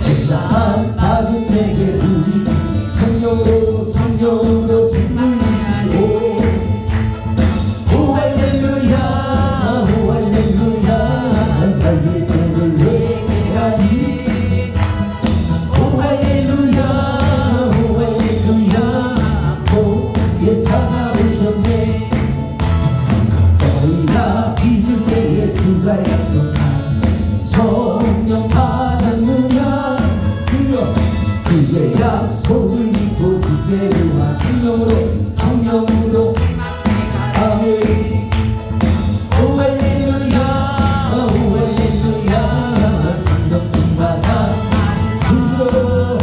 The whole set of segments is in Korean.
제사함 받은 내게 우리 성령으로 승리시고 오 할렐루야 오 할렐루야 나의 죄를 회개하니 오 할렐루야 오 할렐루야 예사가 오셨네 너희가 믿을 때에 주가 약속한 성령 받았느냐 그의 약속을 믿고 주께로 한 성령으로 아멘 오 할렐루야 오 할렐루야 성령 충만한 주로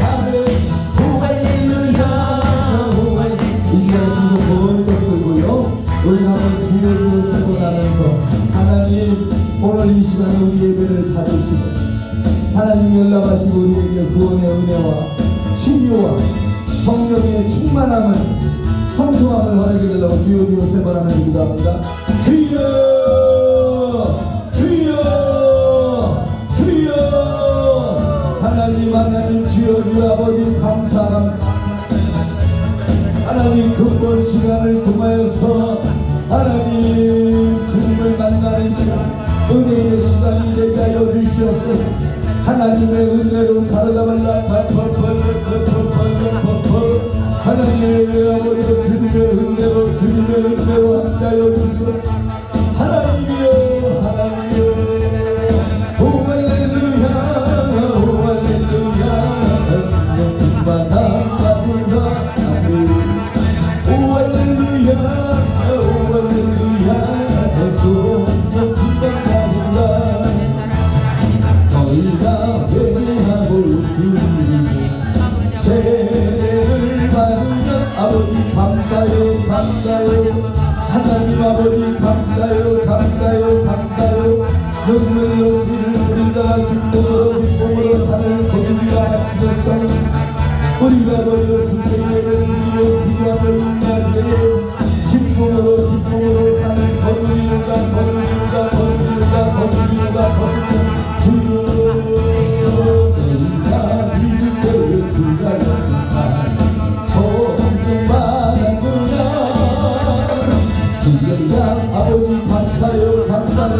아멘 오 할렐루야 오 할렐루야 이 시간에 두 손 번쩍 들고요 우리 한번 주여 세번하면서 하나님 오늘 이 시간에 우리 예배를 받으시고 하나님 연락하시고 우리에게 구원의 은혜와 치유와 성령의 충만함을 형통함을 허락해 달라고 주여 세번하면 기도합니다. 주여 주여 주여 하나님 주여 아버지 감사 하나님 근본 시간을 통하여서 하나님 주님을 만나는 시간 은혜의 시간이 되게 하여 주시옵소서. 하나님의 은혜로 살아가달라 하나님의 아버지 주님의 은혜로 함께하여 주시옵소서. 하나님이여 오 할렐루야 오 할렐루야 성령 충만한 받으라 아멘 오 할렐루야 오 할렐루야 성령 충만하리라 너희가 회개하고 숨기고 세례를 받으면 아버지 감사요 하나님 아버지 감사요 눈물로 씨를 뿌린다 기쁨으로 하늘 거두리라 하시겠어 우리가 버려 주께 예배를 드리며 기도하며 임할 때에 기쁨으로 하늘 거두리는가 주여 너희가 믿을 때에 주가 약속한 성령 받았느냐 주여 아버지 감사는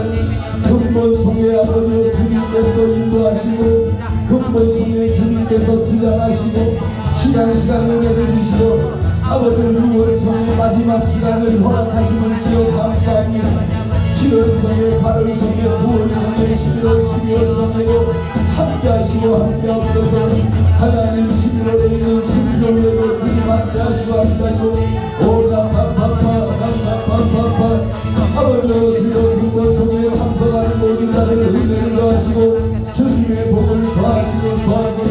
근본성의 아버지 주님께서 인도하시고 근본성의 주님께서 주장하시고 시간 은혜를 주시고 아버지 6월성의 마지막 시간을 허락하시는 지어 감사합니다. 7월성에 8월성에 9월성에 11월 12월성에도 함께하시고 함께하옵소서. 하나님 11월에 있는 신조에도 주님 함께하시고 오라파파파 아버지 주여 근본성에 참석하는 모든 자들 은혜를 더하시고 주님의 복을 더하소서.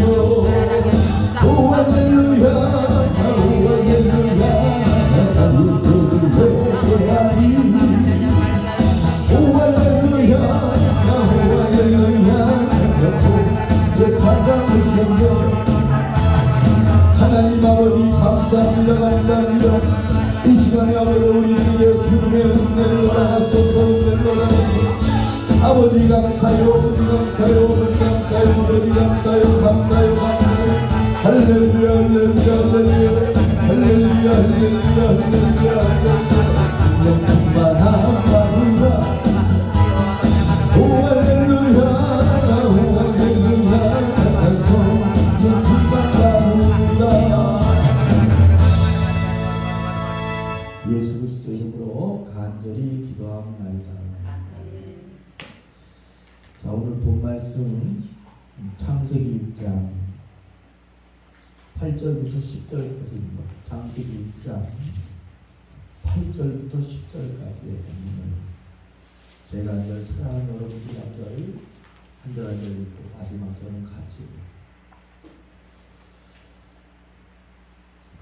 오 할렐루야 오 할렐루야 나의 죄를 회개하니 오 할렐루야 예사가 오셨네 하나님 아버지 감사합니다. 이 시간에 아버지 우리에게 주님의 은혜를 허락하소서. 아버지 감사요 할렐루야 성령 충만한 마누라 오 할렐루야 성령 충만하노라 예수 그리스도 이름으로 간절히 기도하옵나이다. 자 오늘 본 말씀은 창세기 6장 8절부터 10절까지입니다. 창세기 6장 8절부터 10절까지의 본문을 제가 사랑하는 여러분들 한 절 읽고 마지막 절은 같이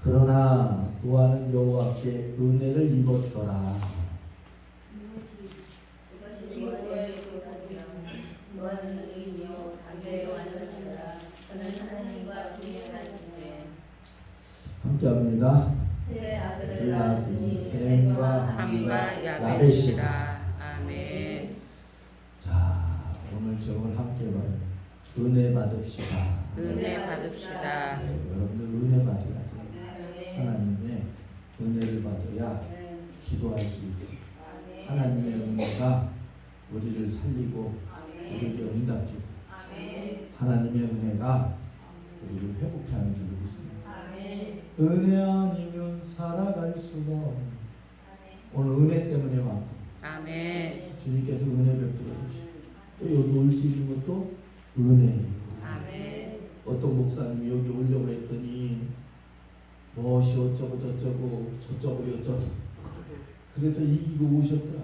그러나 노아는 여호와께 은혜를 입었더라. 함께합니다. 세 아들을 낳았으니 셈과 함과 야벳이라. 아멘. 자, 오늘 저걸 함께 봐요. 은혜 받읍시다. 은혜 받읍시다. 네, 여러분들 은혜 받아야 돼요. 하나님의 은혜를 받아야 기도할 수 있고 하나님의 은혜가 우리를 살리고 우리에게 응답 주고 하나님의 은혜가 우리를 회복케 하는 줄 믿습니다. 은혜 아니면 살아갈 수가 없는 오늘 은혜 때문에 왔고 아멘. 주님께서 은혜 베풀어 주시고 또 여기 올 수 있는 것도 은혜예요. 아멘. 어떤 목사님이 여기 오려고 했더니 무엇이 어쩌고 저쩌고 어쩌고 그래서 이기고 오셨더라.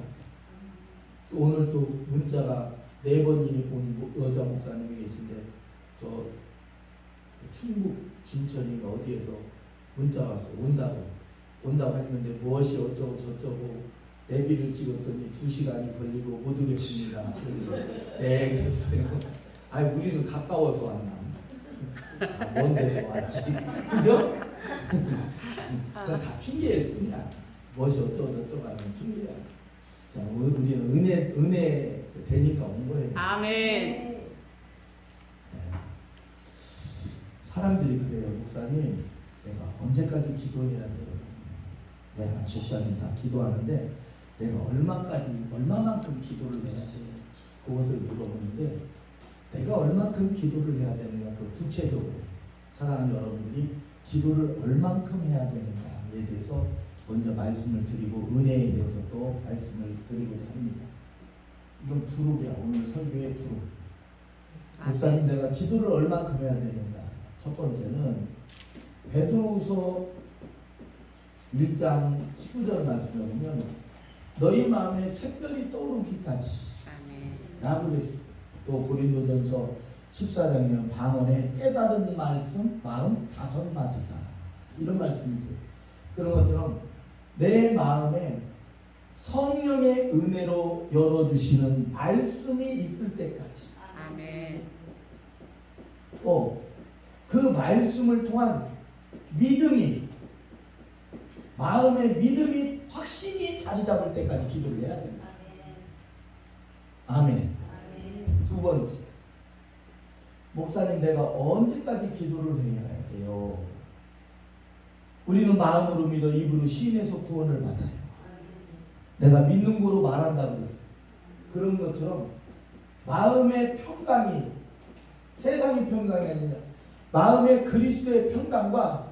또 오늘 또 문자가 4번이 온 여자 목사님이 계신데 저 충북 진천인가 어디에서 문자 왔어요. 온다고 했는데 무엇이 어쩌고 저쩌고 내비를 찍었더니 2시간이 걸리고 못 오겠습니다. 네 그랬어요. 아니 우리는 가까워서 왔나? 먼데도 왔지. 그죠? 그건 다 핑계일 뿐이야. 무엇이 어쩌고 저쩌고 하면 핑계야. 자, 우리는 은혜 되니까 온 거예요. 아멘. 네. 사람들이 그래요. 목사님, 내가 언제까지 기도해야 돼요? 내가 목사님 다 기도하는데 내가 얼마만큼 기도를 해야 돼요? 그것을 물어보는데 내가 얼만큼 기도를 해야 되는가? 그 구체적으로 사랑하는 여러분들이 기도를 얼만큼 해야 되는가에 대해서 먼저 말씀을 드리고 은혜에 대해서 또 말씀을 드리고자 합니다. 이건 부르이야. 오늘 설교의 부르. 목사님 내가 기도를 얼만큼 해야 되는가? 첫 번째는 베드로후서 1장 19절 말씀을 보면 너희 마음에 샛별이 떠오르기까지 라고 그랬습니다. 또 고린도전서 14장에 방언에 깨달은 말씀 45마디다 이런 말씀이 있어요. 그런 것처럼 내 마음에 성령의 은혜로 열어주시는 말씀이 있을 때까지 아멘. 그 말씀을 통한 믿음이 마음의 믿음이 확신이 자리 잡을 때까지 기도를 해야 된다. 아멘. 두 번째, 목사님 내가 언제까지 기도를 해야 돼요? 우리는 마음으로 믿어 입으로 시인해서 구원을 받아요. 내가 믿는 거로 말한다고 그랬어요. 그런 것처럼 마음의 평강이 세상의 평강이 아니라 마음의 그리스도의 평강과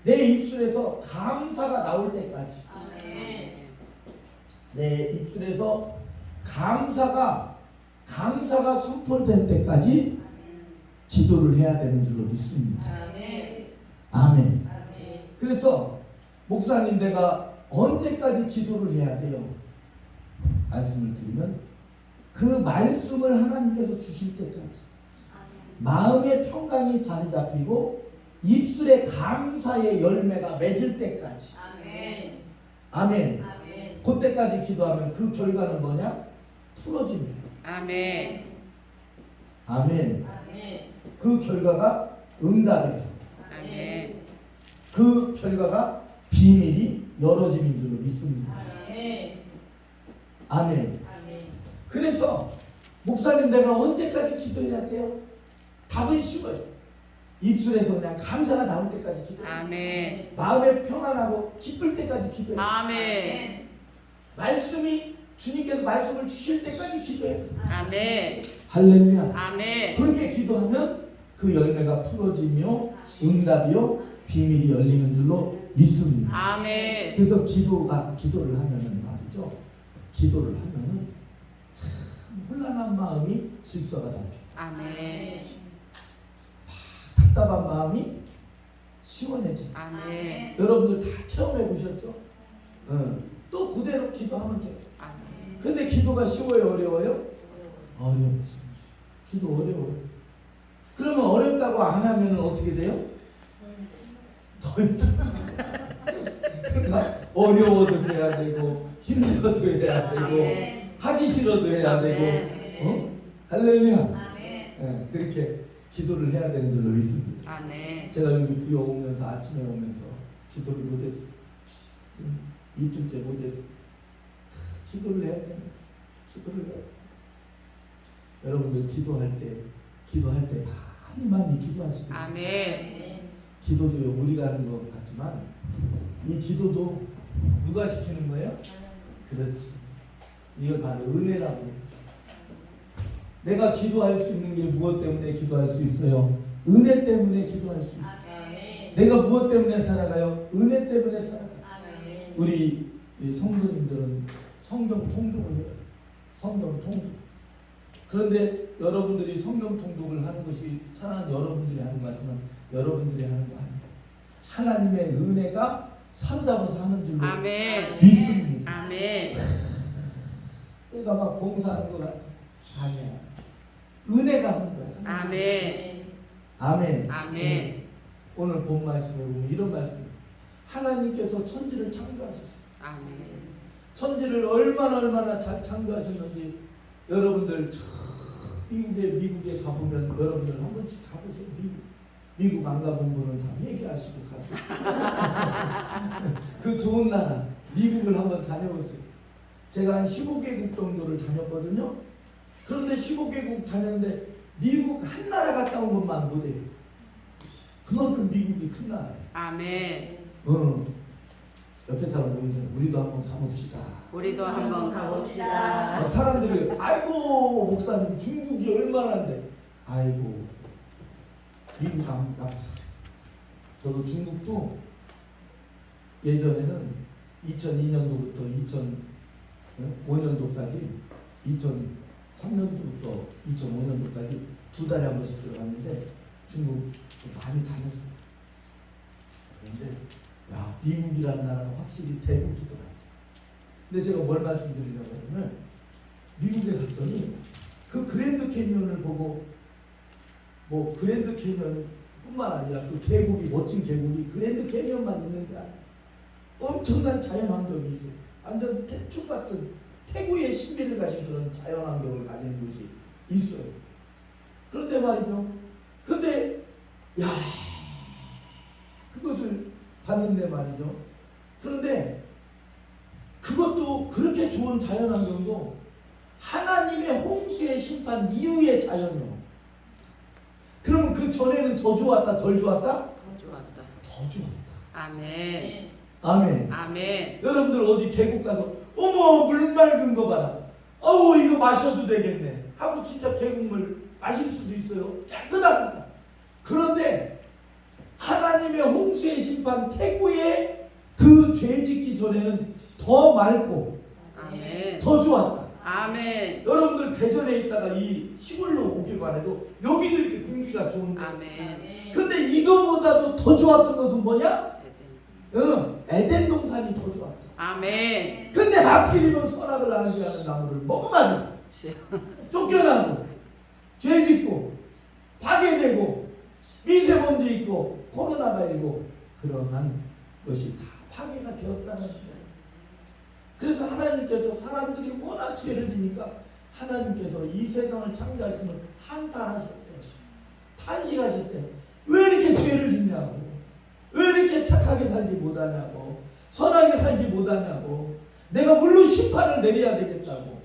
내 입술에서 감사가 나올 때까지 내 입술에서 감사가 선포될 때까지 기도를 해야 되는 줄로 믿습니다. 아멘. 그래서 목사님 내가 언제까지 기도를 해야 돼요? 말씀을 드리면 그 말씀을 하나님께서 주실 때까지 마음의 평강이 자리 잡히고 입술의 감사의 열매가 맺을 때까지 아멘. 그때까지 기도하면 그 결과는 뭐냐? 풀어짐이에요. 아멘. 아멘. 그 결과가 응답이에요. 아멘. 그 결과가 비밀이 열어짐인 줄로 믿습니다. 아멘. 그래서 목사님 내가 언제까지 기도해야 돼요? 답은 쉬워요. 입술에서 그냥 감사가 나올 때까지 기도해요. 아멘. 마음에 평안하고 기쁠 때까지 기도해요. 아멘. 말씀이 주님께서 말씀을 주실 때까지 기도해요. 아멘. 할렐루야. 아멘. 그렇게 기도하면 그 열매가 풀어지며 응답이요 비밀이 열리는 줄로 믿습니다. 아멘. 그래서 기도를 하면은 말이죠. 기도를 하면은 참 혼란한 마음이 질서가 잡혀. 아멘. 답답한 마음이 시원해져. 아멘. 여러분들 다 체험해 보셨죠? 또 그대로 기도하면 돼요. 아멘. 근데 기도가 쉬워요, 어려워요? 어렵지. 기도 어려워요. 그러면 어렵다고 안 하면 어떻게 돼요? 더 힘들어져. 그러니까 어려워도 해야 되고 힘들어도 해야 되고 하기 싫어도 해야 되고 할렐루야. 네, 그렇게 기도를 해야 되는 줄로 믿습니다. 아멘. 제가 여기 부여 오면서 아침에 오면서 기도를 못했어. 지금 이틀째 못했어. 기도를 해야 됩니다. 기도를 해야 됩니다. 여러분들 기도할 때 기도할 때 많이 기도하시고 아멘. 기도도요 우리가 하는 것 같지만 이 기도도 누가 시키는 거예요? 그렇지. 이걸 바로 은혜라고 해요. 내가 기도할 수 있는 게 무엇 때문에 기도할 수 있어요? 은혜 때문에 기도할 수 있어요. 내가 무엇 때문에 살아가요? 은혜 때문에 살아가요. 우리 이 성도님들은 성경 통독을 해요. 성경 통독. 그런데 여러분들이 성경 통독을 하는 것이 사랑하는 여러분들이 하는 것 같지만 여러분들이 하는 거 아니에요. 하나님의 은혜가 사로잡아서 하는 줄로 아멘. 믿습니다. 아멘. 내가 막 봉사하는 것 같아. 아니야. 은혜가 하는 거야. 아멘. 아멘. 아멘. 오늘 본 말씀에 보면 이런 말씀이에요. 하나님께서 천지를 창조하셨어요. 아멘. 천지를 얼마나 잘 창조하셨는지 여러분들 미국에 가보면 여러분들 한 번씩 가보세요. 미국 안 가본 분은 다 얘기하시고 가세요. 그 좋은 나라 미국을 한번 다녀오세요. 제가 한 15개국 정도를 다녔거든요. 그런데 15개국 다녔는데 미국 한 나라 갔다 온 것만 못해요. 그만큼 미국이 큰 나라예요. 아멘. 옆에 사람 보이세요? 우리도 한번 가봅시다. 우리도 한번 가봅시다. 사람들이 아이고 목사님 중국이 얼마나인데 아이고 미국 안 가보세요. 저도 중국도 예전에는 2002년도부터 2005년도까지 2003년도부터 2005년도까지 2달에 한 번씩 들어갔는데 중국 많이 다녔어요. 그런데 야 미국이라는 나라는 확실히 대국이더라고요. 근데 제가 뭘 말씀드리려고 하냐면 미국에 갔더니 그 그랜드 캐니언을 보고 뭐 그랜드 캐니언뿐만 아니라 그 계곡이 멋진 계곡이 그랜드 캐니언만 있는 게 아니라 엄청난 자연 환경이 있어요. 완전 태초 같은 태고의 신비를 가진 그런 자연 환경을 가진 곳이 있어요. 그런데 말이죠. 근데 야 그것을 봤는데 말이죠. 그런데 그것도 그렇게 좋은 자연 환경도 하나님의 홍수의 심판 이후의 자연이요. 그럼 그 전에는 더 좋았다, 덜 좋았다? 더 좋았다. 더 좋았다. 아멘. 아멘. 아멘. 여러분들 어디 계곡 가서 어머 물 맑은 거 봐라. 어우 이거 마셔도 되겠네. 하고 진짜 계곡물 마실 수도 있어요. 깨끗합니다. 그런데 하나님의 홍수의 심판 태고의 그 죄 짓기 전에는 더 맑고 아멘. 더 좋았다. 아멘. 여러분들 대전에 있다가 이 시골로 오기만 해도 여기도 이렇게 공기가 좋은데 아멘. 근데 이거보다도 더 좋았던 것은 뭐냐? 에덴. 에덴 동산이 더 좋았다. 아멘. 근데 하필이면 선악을 알게 하는 나무를 먹어가지고 쫓겨나고 죄짓고 파괴되고 미세먼지 있고 코로나가 있고 그러한 것이 다 파괴가 되었다는 거예요. 그래서 하나님께서 사람들이 워낙 죄를 지니까 하나님께서 이 세상을 창조하시면 한탄하셨대요. 탄식하셨대요. 왜 이렇게 죄를 짓냐고, 왜 이렇게 착하게 살지 못하냐고, 선하게 살지 못하냐고, 내가 물론 심판을 내려야 되겠다고.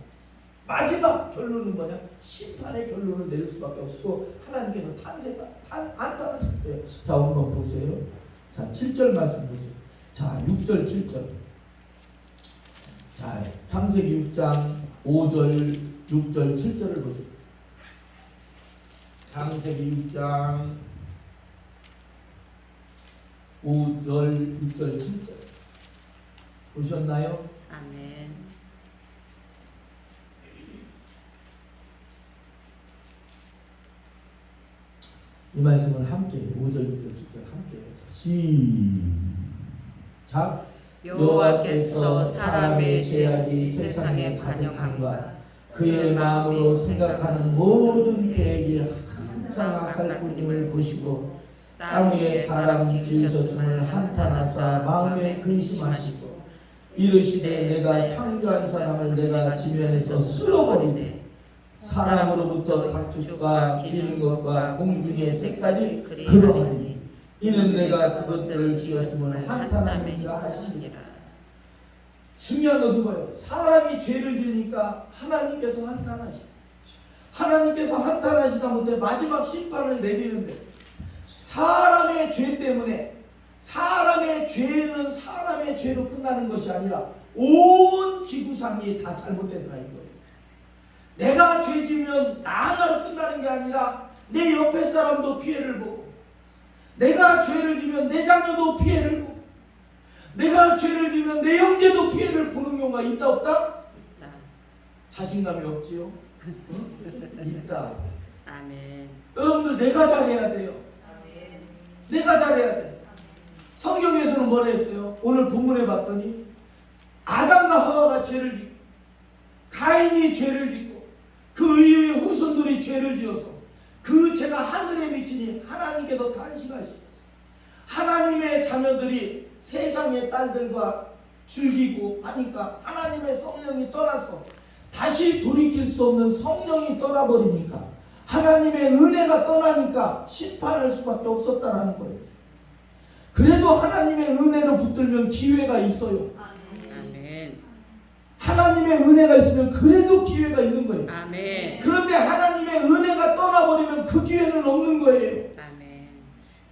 마지막 결론은 뭐냐? 심판의 결론을 내릴 수밖에 없었고 하나님께서 한탄하셨대요. 자 한번 보세요. 자 7절 말씀 보세요. 자 6절 7절. 자 창세기 6장 5절 6절 7절을 보세요. 창세기 6장 5절 6절 7절 보셨나요? 아멘. 이 말씀을 함께 5절 6절 7절 함께 시작. 여호와께서 사람의 죄악이 세상에 가득함과 그의 마음으로 생각하는 모든 계획이 항상 악할 뿐임을 보시고 땅 위에 사람 지으셨음을 한탄하사 마음에 근심하시고 이르시되 내가 창조한 사람을 내가 지면에서 쓸어버리되 사람으로부터 가축과 기는 것과 공중의 새까지 그러하니 이는 내가 그것들을 지었음을 한탄함이라 하시니라. 중요한 것은 뭐예요? 사람이 죄를 지으니까 하나님께서 한탄하시고 하나님께서 한탄하시다 못해 마지막 심판을 내리는데 사람의 죄 때문에 사람의 죄는 사람의 죄로 끝나는 것이 아니라 온 지구상이 다 잘못된다 이거예요. 내가 죄 지면 나 하나로 끝나는 게 아니라 내 옆에 사람도 피해를 보고, 내가 죄를 지면 내 자녀도 피해를 보고, 내가 죄를 지면 내 형제도 피해를 보는 경우가 있다 없다? 있다. 자신감이 없지요? 응? 있다. 아멘. 여러분들 내가 잘해야 돼요. 내가 잘해야 돼. 성경에서는 뭐라 했어요? 오늘 본문에 봤더니 아담과 하와가 죄를 짓고 가인이 죄를 짓고 그 이후에 후손들이 죄를 지어서 그 죄가 하늘에 미치니 하나님께서 탄식하시고 하나님의 자녀들이 세상의 딸들과 즐기고 하니까 하나님의 성령이 떠나서 다시 돌이킬 수 없는 성령이 떠나버리니까 하나님의 은혜가 떠나니까 심판할 수밖에 없었다라는 거예요. 그래도 하나님의 은혜로 붙들면 기회가 있어요. 아멘. 하나님의 은혜가 있으면 그래도 기회가 있는 거예요. 아멘. 그런데 하나님의 은혜가 떠나버리면 그 기회는 없는 거예요. 아멘.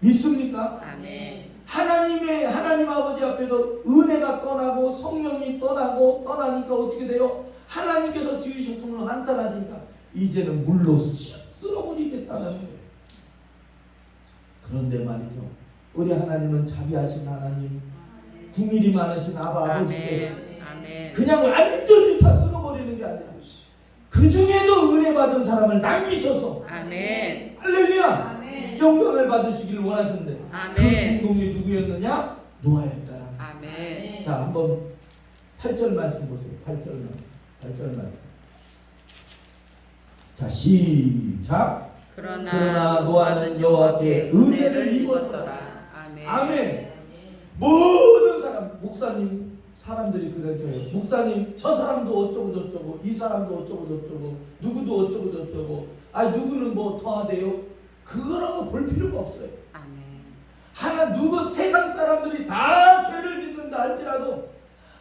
믿습니까? 아멘. 하나님 아버지 앞에서 은혜가 떠나고 성령이 떠나고 떠나니까 어떻게 돼요? 하나님께서 지으셨으면 한탄하시니까 이제는 물로 쓸어버리겠다는 거예요. 그런데 말이죠, 우리 하나님은 자비하신 하나님, 궁일이 많으신 아버지께서 아멘. 그냥 완전히 다 쓸어버리는 게 아니라 그 중에도 은혜 받은 사람을 남기셔서 아멘. 할렐루야 영광을 받으시기를 원하셨는데 아멘. 그 주인공이 누구였느냐? 노아였더라. 아멘. 자, 한번 8절 말씀 보세요. 8절 말씀. 자, 시작. 그러나 노아는 여호와께 은혜를 입었더라. 아멘. 아멘. 모든 사람, 목사님, 사람들이 그래줘요. 목사님, 저 사람도 어쩌고 저쩌고, 이 사람도 어쩌고 저쩌고, 누구도 어쩌고 저쩌고, 누구는 뭐 더 하대요? 그거라고 볼 필요가 없어요. 아멘. 누구 세상 사람들이 다 죄를 짓는다 할지라도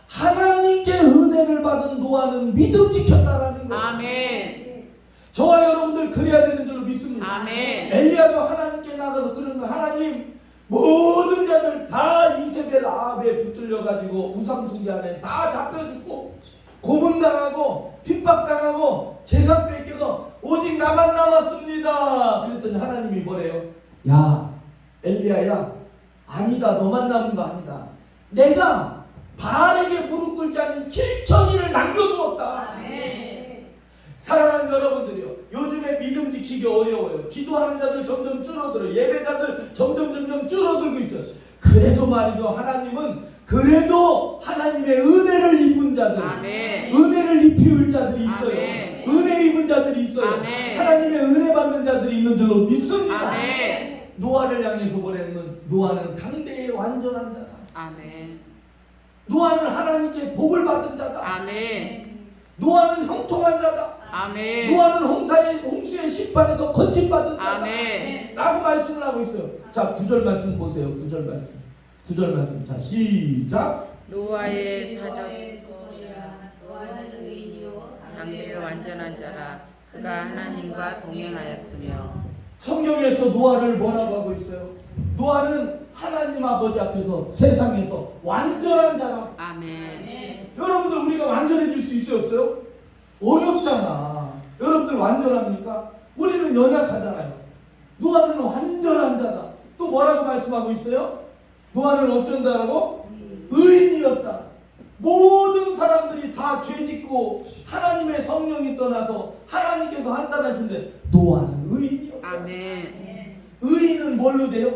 하나님께 은혜를 받은 노아는 믿음 지켰다라는 거예요. 아멘. 저와 여러분들 그래야 되는 줄로 믿습니다. 아멘. 엘리야도 하나님께 나가서 그런 거, 하나님 모든 자들 다 이세벨 아합에 붙들려 가지고 우상숭배 안에 다 잡혀 죽고 고문당하고 핍박당하고 재산 뺏겨서 오직 나만 남았습니다. 그랬더니 하나님이 뭐래요? 야 엘리야야, 아니다, 너만 남은 거 아니다. 내가 바알에게 무릎 꿇지 않는 7,000인을 남겨두었다. 사랑하는 여러분들이요, 요즘에 믿음 지키기 어려워요. 기도하는 자들 점점 줄어들어요. 예배자들 점점 줄어들고 있어요. 그래도 말이죠, 하나님은 그래도 하나님의 은혜를 입은 자들, 아멘. 은혜를 입힐 자들이 있어요. 아멘. 은혜 입은 자들이 있어요. 아멘. 하나님의 은혜 받는 자들이 있는 줄로 믿습니다. 아멘. 노아를 향해서 보내는 노아는 당대의 완전한 자다. 아멘. 노아는 하나님께 복을 받은 자다. 아멘. 노아는 형통한 자다. 아멘. 노아는 홍수의 심판에서 건진받은 자다. 아멘. 라고 말씀을 하고 있어요. 자, 9절 말씀 보세요. 9절 말씀. 자, 시작. 노아의 사적 당대의 완전한 자라. 그가 하나님과 동행하였으며. 성경에서 노아를 뭐라고 하고 있어요? 노아는 하나님 아버지 앞에서 세상에서 완전한 자라. 아멘. 여러분들 우리가 완전해질 수 있어요, 없어요? 어렵잖아. 여러분들 완전합니까? 우리는 연약하잖아요. 노아는 완전한 자다. 또 뭐라고 말씀하고 있어요? 노아는 어쩐 자라고? 의인이었다. 모든 사람들이 다 죄짓고 하나님의 성령이 떠나서 하나님께서 한탄하신데 노아는 의인이었다. 아멘. 의인은 뭘로 돼요?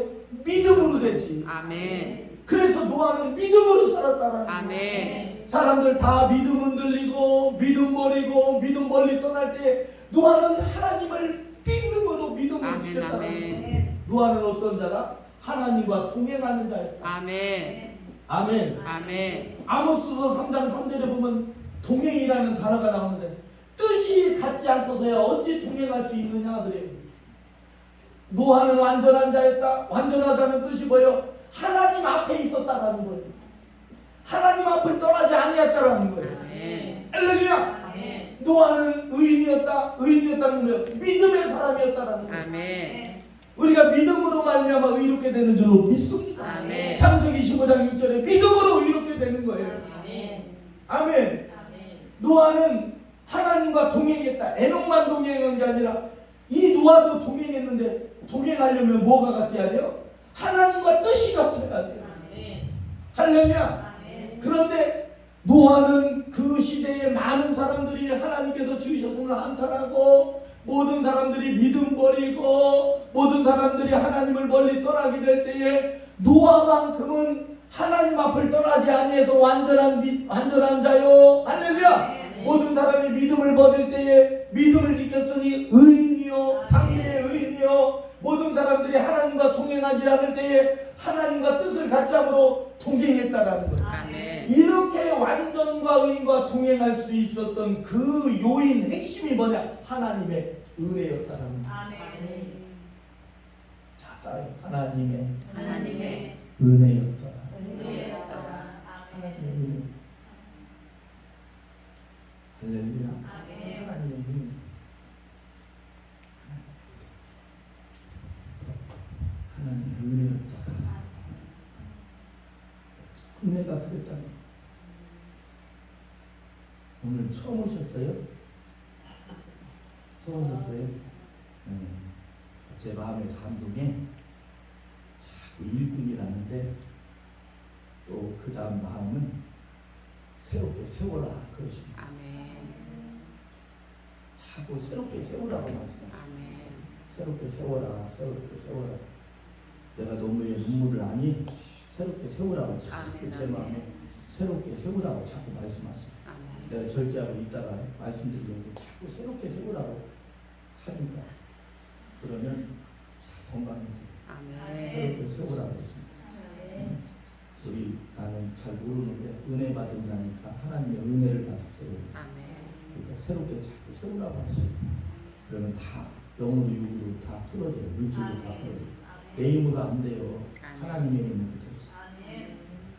믿음으로 되지. 아멘. 그래서 노아는 믿음으로 살았다라는 거예요. 아멘. 사람들 다 믿음 흔들리고 믿음 버리고 믿음 멀리 떠날 때 노아는 하나님을 믿음으로 아멘. 지켰다는 거예요. 아멘. 노아는 어떤 자라? 하나님과 동행하는 자였다. 아멘. 아멘. 아멘. 아모스서 3장 3절에 보면 동행이라는 단어가 나오는데 뜻이 같지 않고서야 어찌 동행할 수 있느냐 그래요. 노아는 완전한 자였다. 완전하다는 뜻이 뭐예요? 하나님 앞에 있었다라는 거예요. 하나님 앞을 떠나지 아니했다라는 거예요. 아멘. 할렐루야. 아멘. 노아는 의인이었다. 의인이었다는 거예요. 믿음의 사람이었다라는 거예요. 아멘. 우리가 믿음으로 말미암아 의롭게 되는 줄로 믿습니다. 아멘. 창세기 15장 6절에 믿음으로 의롭게 되는 거예요. 아멘. 아멘. 노아는 하나님과 동행했다. 에녹만 동행한 게 아니라 이 노아도 동행했는데 동행하려면 뭐가 같아야 돼요? 하나님과 뜻이 같아야 돼요. 할렐루야. 그런데 노아는 그 시대에 많은 사람들이 하나님께서 주셨음을 한탄하고 모든 사람들이 믿음 버리고 모든 사람들이 하나님을 멀리 떠나게 될 때에 노아만큼은 하나님 앞을 떠나지 아니해서 완전한 자요. 할렐루야. 모든 사람이 믿음을 버릴 때에 믿음을 지켰으니 의인이요 당대의 의인이요 모든 사람들이 하나님과 동행하지 않을 때에 하나님과 뜻을 같이 함으로 동행했다라는 거예요. 아멘. 이렇게 완전과 의인과 동행할 수 있었던 그 요인 핵심이 뭐냐? 하나님의 은혜였다라는 거예요. 자, 따라요. 하나님의 은혜였다. 하나님의 은혜. 할렐루야. 하나님의 은혜. 하나님의 은혜였다. 은혜가 그랬다. 오늘 처음 오셨어요? 처음 오셨어요? 제 마음의 감동에 자꾸 일꾼이라는데 또 그 다음 마음은 새롭게 세워라 그러십니다. 아멘. 자꾸 새롭게 세우라고 말씀하십니다. 아멘. 새롭게 세워라, 새롭게 세워라. 내가 너무의 눈물을 아니 새롭게 세우라고 자꾸 제 마음에 새롭게 세우라고 자꾸 말씀하십니다. 아멘. 내가 절제하고 있다가 말씀드리려고 자꾸 새롭게 세우라고 하니까 그러면 건강해지고 아멘. 새롭게 세우라고 했습니다. 우리 나는 잘 모르는데 은혜 받은 자니까 하나님의 은혜를 받았어요. 아멘. 그러니까 새롭게 자꾸 세우라고 하시고 그러면 다 영으로 육으로 다 풀어져요. 물질로 다 풀어져요. 내 힘으로 안 돼요. 하나님의 힘으로 되지.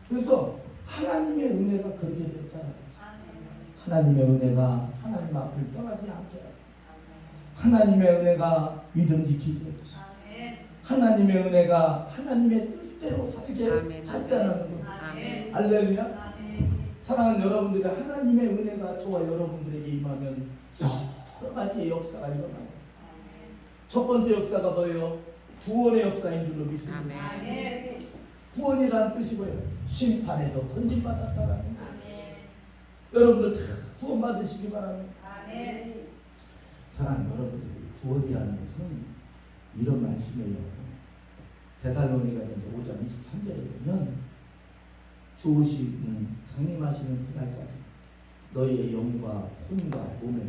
그래서 하나님의 은혜가 그렇게 됐다. 하나님의 은혜가 하나님 앞을 떠나지 않게 하고 하나님의 은혜가 믿음 지키게 하고 하나님의 은혜가 하나님의 뜻대로 살게 했다는 것. 아멘. 할렐루야. 사랑하는 여러분들이 하나님의 은혜가 저와 여러분들에게 임하면 여러 가지의 역사가 일어나요. 첫 번째 역사가 뭐예요? 구원의 역사인 줄로 믿습니다. 아멘. 구원이라는 뜻이 뭐예요? 심판에서 건진받았다라는 거예요. 여러분들 다 구원 받으시기 바랍니다. 사랑하는 여러분들이 구원이라는 것은 이런 말씀이에요. 데살로니가전서 5장 23절에 보면 주 오시는 강림하시는 그날까지 너희의 영과 혼과 몸에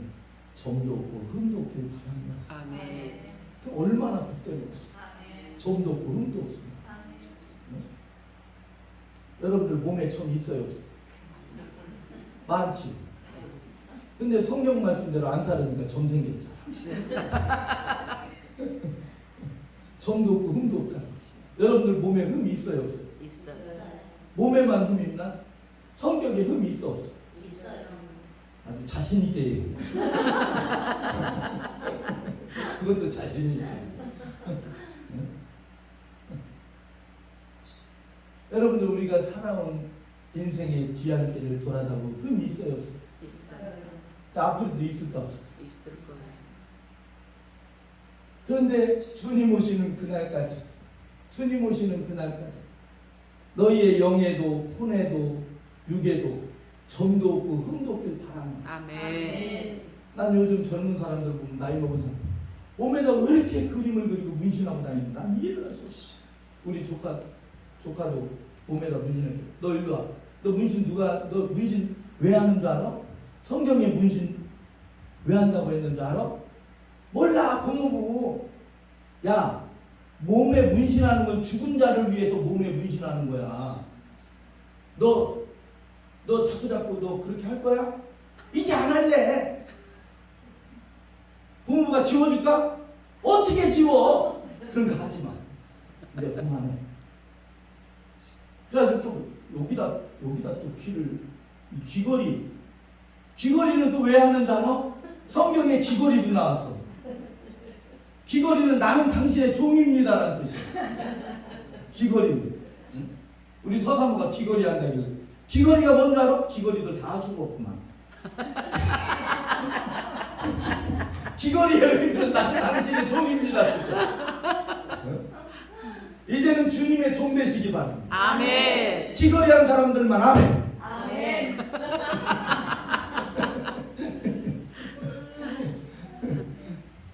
점도 없고 흠도 없길 바랍니다. 아멘. 그 얼마나 복되고 점도 없고 흠도 없습니다. 여러분들 몸에 점 있어요 없어요? 많지. 근데 성경 말씀대로 안 살으니까 점 생겼잖아. 점도 없고 흠도 없다. 여러분들 몸에 흠이 있어요 없어요? 있어. 몸에만 흠이 있나? 성격에 흠이 있어 없어? 아주 자신 있게 얘기해. 그것도 자신 있게. 여러분들 우리가 살아온 인생의 귀한 길을 돌아다 보면 흠이 있어요 없어요? 있어요. 앞으로도 있을까 없어? 있을 거예요. 그런데 주님 오시는 그날까지 너희의 영에도 혼에도 육에도 점도 없고 흠도 없길 바랍니다. 아멘. 난 요즘 젊은 사람들 보면 나이 먹은 사람 몸에다 왜 이렇게 그림을 그리고 문신하고 다니는 난 이해를 할 수 없어. 우리 조카도 몸에다 문신을 너 일로 와. 너 문신 왜 하는 줄 알아? 성경에 문신 왜 한다고 했는 줄 알아? 몰라. 공부. 야, 몸에 문신하는 건 죽은 자를 위해서 몸에 문신하는 거야. 너 자꾸 너 그렇게 할 거야? 이제 안 할래. 공부가 지워질까? 어떻게 지워? 그런 거 하지 마. 이제 그만해. 그래서 또 여기다 또 귀를 귀걸이 귀걸이는 또 왜 하는지 알아? 성경에 귀걸이도 나왔어. 귀걸이는 나는 당신의 종입니다라는 뜻이야. 귀걸이는. 우리 서사모가 귀걸이 한다길래 귀걸이가 뭔지 알아? 귀걸이들 다 죽었구만. 귀걸이의 의미는 나는 당신의 종입니다. 뜻이야. 이제는 주님의 종 되시기 바랍니다. 아멘. 귀걸이 한 사람들만 아멘. 아멘.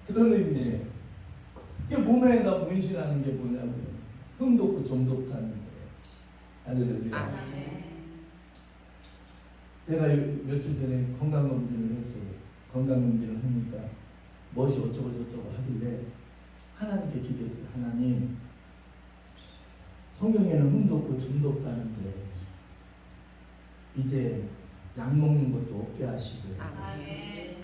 그런 의미예요. 이게 몸에다 문신하는 게 뭐냐면 흠돋고 좀돋다는 거예요. 할렐루야. 아멘. 제가 며칠 전에 건강검진을 했어요. 건강검진을 하니까 멋이 어쩌고 저쩌고 하길래 하나님께 기도했어요. 하나님, 성경에는 흠돋고 좀돋다는데 이제 약 먹는 것도 없게 하시고 아멘.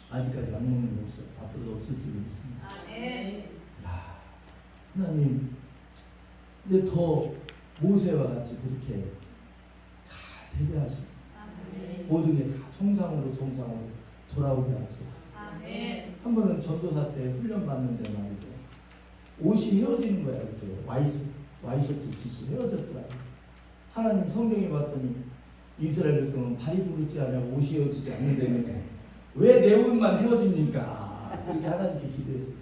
아직까지 약 먹는 거 없어. 앞으로도 없을 줄 믿습니다. 아멘. 야, 하나님 이제 더 모세와 같이 그렇게 잘 되게 하시고 모든 게 다 정상으로 돌아오게 하소서. 아멘. 한 번은 전도사 때 훈련 받는데 말이죠. 옷이 헤어지는 거야. 이렇게 와이셔츠 깃이 헤어졌더라고. 하나님 성경에 봤더니 이스라엘 백성은 발이 부르지 않냐고 옷이 헤어지지 않는다는데 왜 내 옷만 헤어집니까? 그렇게 하나님께 기도했어요.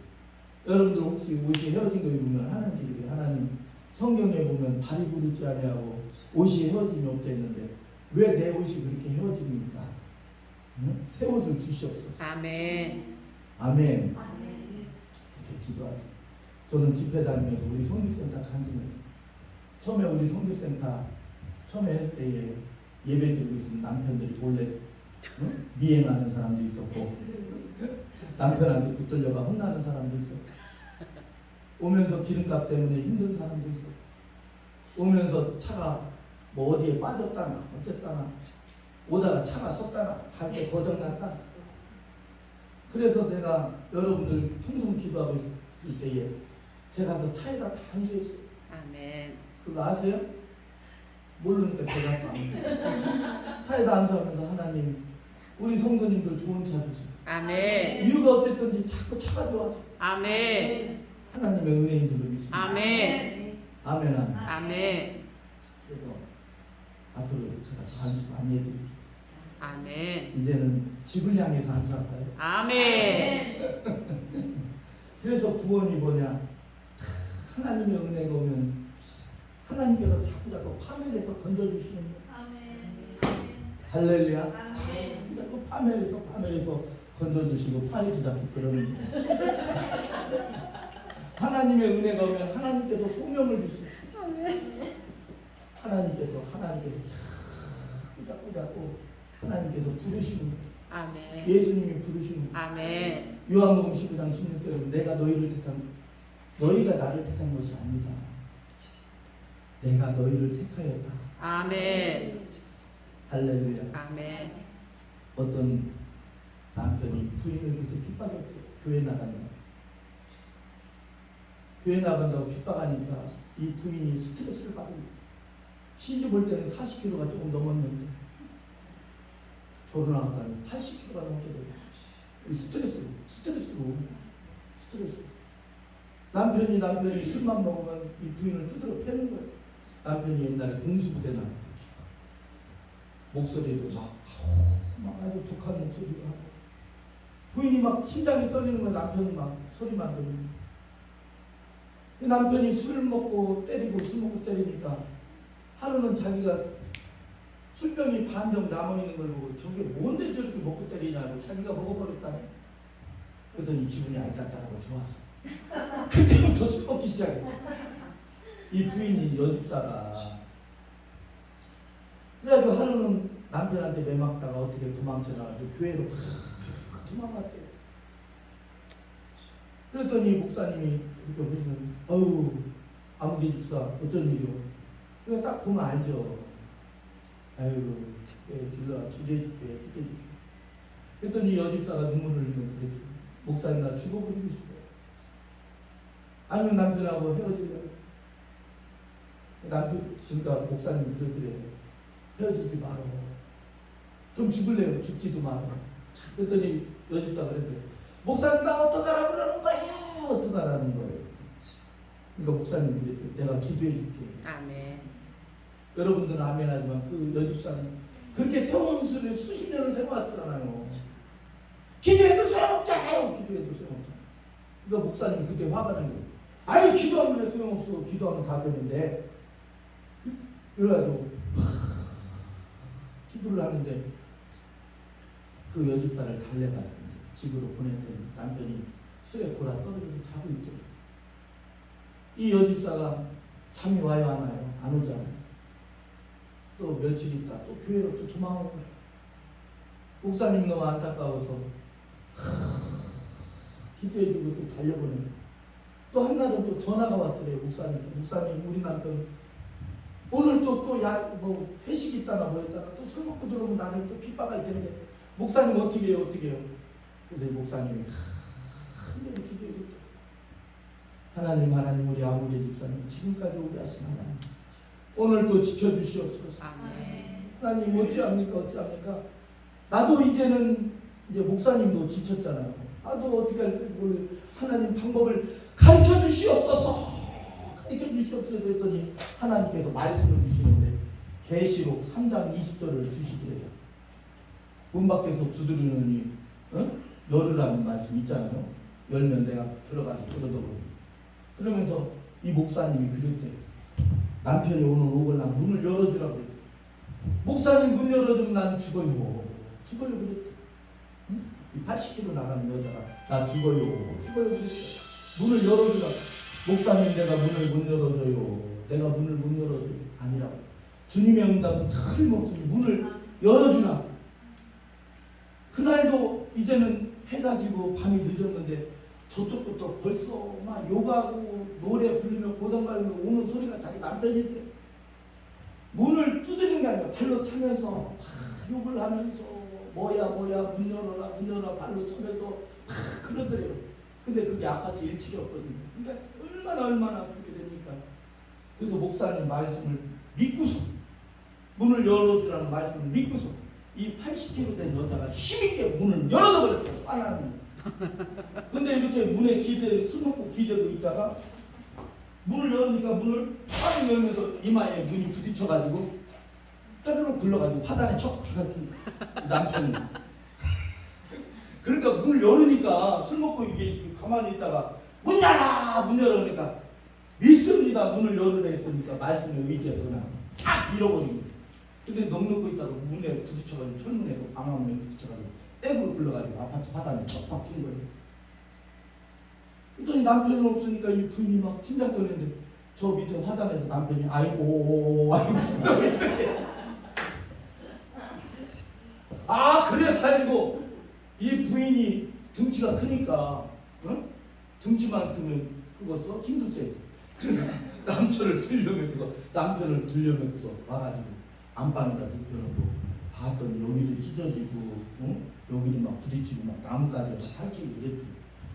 여러분들 혹시 옷이 헤어진 거 입으면 하나님께 기도해요. 하나님 성경에 보면 발이 부르지 않냐고 옷이 헤어짐이 없댔는데 왜 내 옷이 그렇게 헤어집니까? 응? 새 옷을 주시옵소서. 아멘. 아멘. 아멘. 그렇게 기도하세요. 저는 집회 다니면서 우리 성교센터 간증을 처음에 우리 성교센터 처음에 할 때에 예배 드리고 있으면 남편들이 몰래 미행하는 사람도 있었고 남편한테 붙들려가 혼나는 사람도 있었고 오면서 기름값 때문에 힘든 사람도 있었고 오면서 차가 뭐 어디에 빠졌다나 어쨌다나 오다가 차가 섰다나 갈 때 고장났다나 그래서 내가 여러분들 통성 기도하고 있을 때에 제가 가서 차에다 다 안수했어요. 아멘. 그거 아세요? 모르니까 제가 또 안 차에다 안수하면서 하나님 우리 성도님들 좋은 차 주세요. 아멘. 이유가 어쨌든지 자꾸 차가 좋아져. 아멘. 하나님의 은혜인 줄로 믿습니다. 아멘. 아멘. 아멘. 아멘. 그래서 앞으로 제가 안수 많이 해드릴게요. 아멘. 이제는 집을 향해서 안수할까요? 아멘. 그래서 구원이 뭐냐? 하나님의 은혜가 오면 하나님께서 자꾸 파멸해서 건져주시는 거예요. 할렐루야. 자꾸 파멸해서 건져주시고 파리도 잡고 그러는 거예요. 하나님의 은혜가 오면 하나님께서 소명을 주시고 하나님께서 자꾸 하나님께서 부르시는 거예요. 아멘. 예수님이 부르시는 거예요. 아멘. 요한복음 19장 16절에 내가 너희가 나를 택한 것이 아니다. 내가 너희를 택하였다. 아멘. 할렐루야. 아멘. 어떤 남편이 부인을 그렇게 핍박했대요. 교회 나간다고 핍박하니까 이 부인이 스트레스를 받은 거예요. 시집 올 때는 40kg가 조금 넘었는데 결혼하다니 80kg가 넘게 돼요. 이 스트레스로. 남편이 술만 먹으면 이 부인을 두드려 패는 거예요. 남편이 옛날에 공수부대 나왔대. 목소리도 막 아주 독한 목소리를 하고 부인이 막 심장이 떨리는 거예요. 남편이 막 소리만 들으면. 남편이 술 먹고 때리니까 하루는 자기가 술병이 반병 남아있는 걸 보고 저게 뭔데 저렇게 먹고 때리냐고 자기가 먹어버렸다네. 그러더니 기분이 알딸딸하고 좋아서 그때부터 술 먹기 시작했어. 이 부인이 여집사가. 그래가지고 하루는 남편한테 매맞다가 어떻게 도망쳐나가지고 교회로 도망갔대요. 그랬더니 목사님이 이렇게 보시면 어우 아무개 집사 어쩐 일이요. 그냥 딱 보면 알죠. 아이고 질러가 기대해줄게. 그랬더니 여집사가 눈물을 흘리면서 그랬죠. 목사님 나 죽어버리고 싶어요. 아니면 남편하고 헤어질래요. 그러니까 목사님이 그러더래요. 헤어지지 말어. 좀 죽을래요. 죽지도 마. 그랬더니 여집사가 그랬대요. 목사님 나 어떡하라 그러는 거야? 어떡하라는 거예요. 그러니까 목사님 그랬대요. 내가 기도해 줄게. 아멘. 여러분들은 아멘 하지만 그 여집사는 그렇게 세워놓은 수십 년을 세워왔잖아요. 기도해도 소용없잖아요. 기도해도 소용없잖아요. 그러니까 목사님 그때 화가 난 거예요. 아니 기도하면 왜 소용없어. 기도하면 다 되는데. 그래가지고 기도를 하는데 그 여집사를 달래가지고 집으로 보냈더니 남편이 술에 골아 떨어져서 자고 있더래요. 이 여집사가 잠이 와요 안 와요? 안 오잖아요. 또 며칠 있다 또 교회로 또 도망오는 거예요. 목사님 너무 안타까워서 기도해주고 또 달려보내요. 또 한날은 또 전화가 왔더래요. 목사님 우리 남편 오늘 뭐 회식 있다나 뭐 했다나 또 술 먹고 들어오면 나를 또 핍박할 텐데 목사님 어떻게 해요? 그래서 목사님이 한대로 기도해줬다. 하나님 우리 아무개 집사님 지금까지 오게 하신 하나님 오늘 또 지켜주시옵소서. 아멘. 하나님 어찌합니까? 나도 이제는 이제 목사님도 지쳤잖아요. 나도 어떻게 할지 모르 하나님 방법을 가르쳐 주시옵소서. 했더니 하나님께서 말씀을 주시는데 계시록 3장 20절을 주시더래요. 문 밖에서 두드리느니 열으라는 말씀 있잖아요. 열면 내가 들어가서 뜯어들어. 그러면서 이 목사님이 그랬대요. 남편이 오늘 오걸랑 문을 열어주라고 그랬대. 목사님 문 열어주면 난 죽어요 그랬대. 이 80kg 나가는 여자가 나 죽어요 그랬대. 문을 열어주라. 목사님 내가 문을 못 열어줘요. 내가 문을 못 열어줘요. 아니라고. 주님의 응답은 틀림없으니 문을 열어주라. 그날도 이제는 해가 지고 밤이 늦었는데 저쪽부터 벌써 막 욕하고 노래 부르며 고성 가르며 오는 소리가 자기 남편인데 문을 두드리는 게 아니라 발로 차면서 욕을 하면서 뭐야 문 열어라 발로 차면서 그러더래요. 근데 그게 아파트 1층이었거든요. 그러니까 얼마나 그렇게 됩니까? 그래서 목사님 말씀을 믿고서 문을 열어주라는 말씀을 믿고서 이 80kg 된 여자가 힘있게 문을 열어서 버렸어요. 화나는. 근데 이렇게 문에 술 먹고 기대고 있다가 문을 열으니까 문을 꽉 열면서 이마에 문이 부딪혀가지고 때로는 굴러가지고 화단에 촉 남편이. 그러니까 문을 열으니까 술 먹고 이게 가만히 있다가 문 열어 그러니까 믿습니다. 문을 열으라 했으니까 말씀에 의지해서 그냥 탁 밀어버리고. 근데 넉넉고 있다가 문에 부딪혀가지고 철문에 방화문에 부딪혀가지고 떼구로 굴러가지고 아파트 화단에 척 박힌 거예요. 그랬더니 남편은 없으니까 이 부인이 막 심장 떨리는데 저 밑에 화단에서 남편이 아이고 그러고 있더니 그래가지고 이 부인이 등치가 크니까 등치만큼은 그거 써? 힘도 세지. 그러니까 남편을 들려면서 와가지고 안방에다 눕혀놓고 봤더니 여기도 찢어지고 여기도 막 부딪히고 막 나뭇가지가 핥히고 그랬더니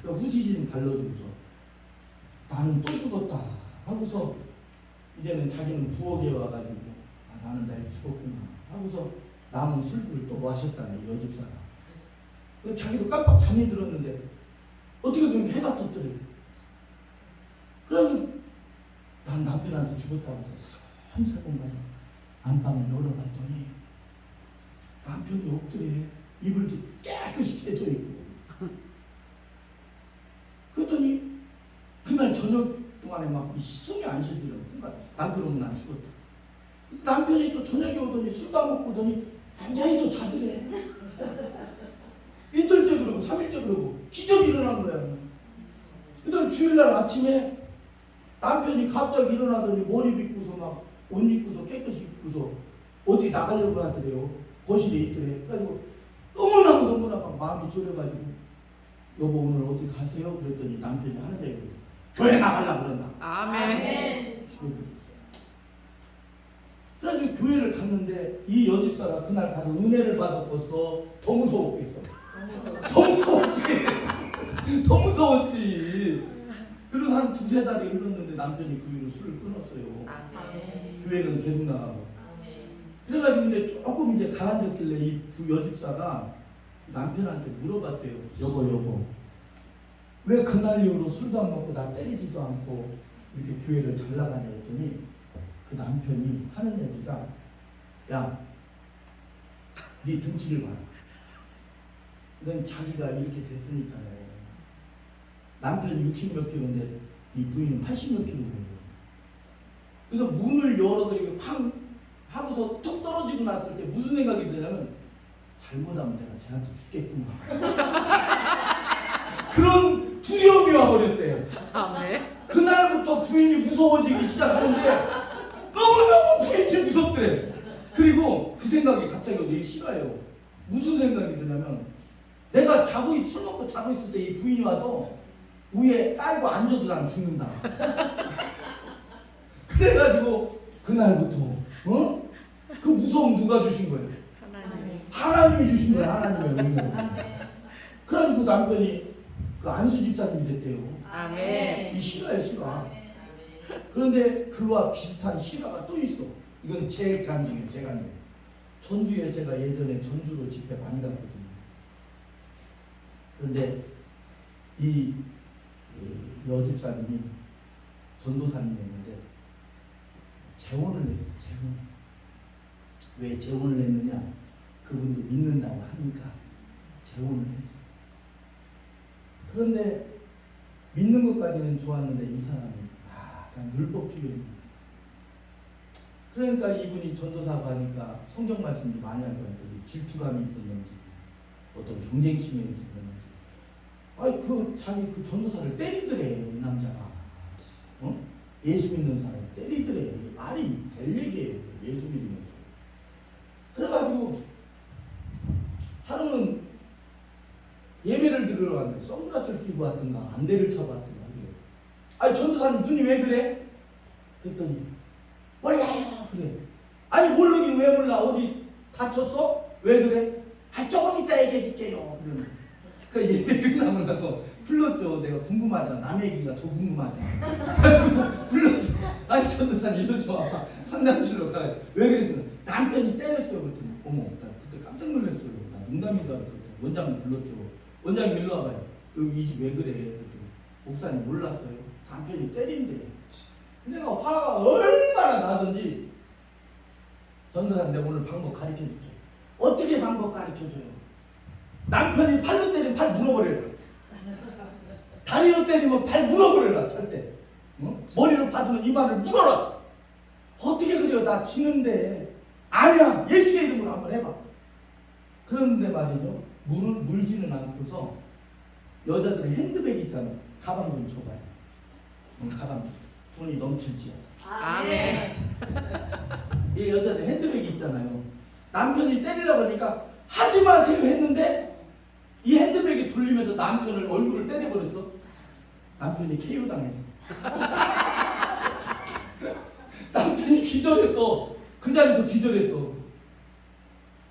그러니까 후지진 발라주고서 나는 또 죽었다 하고서 이제는 자기는 부엌에 와가지고 나는 내일 죽었구나 하고서 남은 술을 또 마셨다네 여집사가. 자기도 깜빡 잠이 들었는데 어떻게 보면 해가 떴더래. 그래서 난 남편한테 죽었다고 해서 살금살금 가서 안방을 열어봤더니 남편이 엎드려 이불도 깨끗이 깨져 있고. 그랬더니 그날 저녁 동안에 막 숨이 안 쉬더라고. 그러니까 남편 오면 난 죽었다. 남편이 또 저녁에 오더니 술 다 먹고 오더니 완전히 또 자더래. 이틀째 그러고 3일째 그러고 기적이 일어난 거야. 그다음 주일날 아침에 남편이 갑자기 일어나더니 머리 빗고서 막 옷 입고서 깨끗이 입고서 어디 나가려고 하더래요. 거실에 있더래. 그래가지고 너무나 막 마음이 졸여가지고 여보 오늘 어디 가세요? 그랬더니 남편이 하는 얘기 교회 나가려고 그런다. 아멘. 그래가지고 교회를 갔는데 이 여집사가 그날 가서 은혜를 받았고서 더 무서웠겠어. 더 무서웠지. 그래서 한 2-3달이 흘렀는데 남편이 그 이후로 술을 끊었어요. 아멘. 교회는 계속 나가고. 그래가지고 이제 조금 이제 가라앉았길래 이 여집사가 남편한테 물어봤대요. 여보, 왜 그날 이후로 술도 안 먹고 나 때리지도 않고 이렇게 교회를 잘 나가냐 했더니 그 남편이 하는 얘기가, 야, 네 등치를 봐라. 넌 자기가 이렇게 됐으니까요. 남편이 60몇 킬로인데 이 부인은 80몇 킬로예요. 그래서 문을 열어서 이렇게 쾅 하고서 툭 떨어지고 났을 때 무슨 생각이 드냐면, 잘못하면 내가 쟤한테 죽겠구나. 그런 두려움이 와버렸대요. 아멘. 그날부터 부인이 무서워지기 시작하는데 너무너무 부인이 무섭더래. 그리고 그 생각이 갑자기 오기 싫어요. 무슨 생각이 드냐면, 내가 술 먹고 자고 있을 때 이 부인이 와서 위에 깔고 앉아도 난 죽는다. 그래가지고 그날부터 그 무서움 누가 주신 거예요? 하나님이 주신 거예요. 하나님의 능력. 그래가지고 그 남편이 그 안수 집사님이 됐대요. 아멘. 이 실화예요, 실화. 그런데 그와 비슷한 실화가 또 있어. 이건 제 간증이에요, 제 간증. 전주에 제가 예전에 전주로 집회 많이 갔거든요. 그런데 이 여집사님이 전도사님이었는데 재혼을 했어요. 왜 재혼을 했느냐? 그분도 믿는다고 하니까 재혼을 했어. 그런데 믿는 것까지는 좋았는데 이 사람이 약간 율법주의입니다. 그러니까 이분이 전도사고 하니까 성경 말씀도 많이 알고 하니까 질투감이 있었는지 어떤 경쟁심이 있었는지 자기 그 전도사를 때리더래. 이 남자가 예수 믿는 사람을 때리더래. 말이 될 얘기예요. 예수 믿으면서. 그래가지고 하루는 예배를 들으러 왔는데 선글라스를 끼고 왔던가 안대를 차고 왔던가. 아니 전도사님 눈이 왜 그래? 그랬더니 몰라요. 그래. 아니 모르긴 왜 몰라? 어디 다쳤어? 왜 그래? 조금 이따 얘기해 줄게요. 그 예배 끝나고 나서 불렀죠. 내가 궁금하잖아. 남 얘기가 더 궁금하잖아. 그래서 불렀어. 아니 전도사님 일로 좀 와봐. 상담실로 가. 왜 그랬어? 남편이 때렸어요. 그랬더니 어머 나 그때 깜짝 놀랐어요. 나 농담인 줄 알았어. 원장님 불렀죠. 원장님 일로 와봐요. 여기 이 집 왜 그래? 그랬더니 목사님 몰랐어요. 남편이 때린대. 내가 화가 얼마나 나든지 전도사님 내가 오늘 방법 가르쳐줄게. 어떻게 방법 가르쳐줘요? 남편이 팔로 때리면 팔 물어버려라. 다리로 때리면 발 물어버려라. 절대. 머리로 받으면 이마를 물어라. 어떻게 그래요? 나 지는데. 아니야. 예수의 이름으로 한번 해봐. 그런데 말이죠. 물을 물지는 않고서 여자들의 핸드백 있잖아. 가방 좀 줘봐요. 가방 좀. 돈이 넘칠지어다. 아멘. 이 여자들 핸드백이 있잖아요. 남편이 때리려고 하니까 하지 마세요 했는데 이 핸드백이 돌리면서 남편을 얼굴을 때려버렸어. 남편이 KO 당했어. 남편이 기절했어. 그 자리에서 기절했어.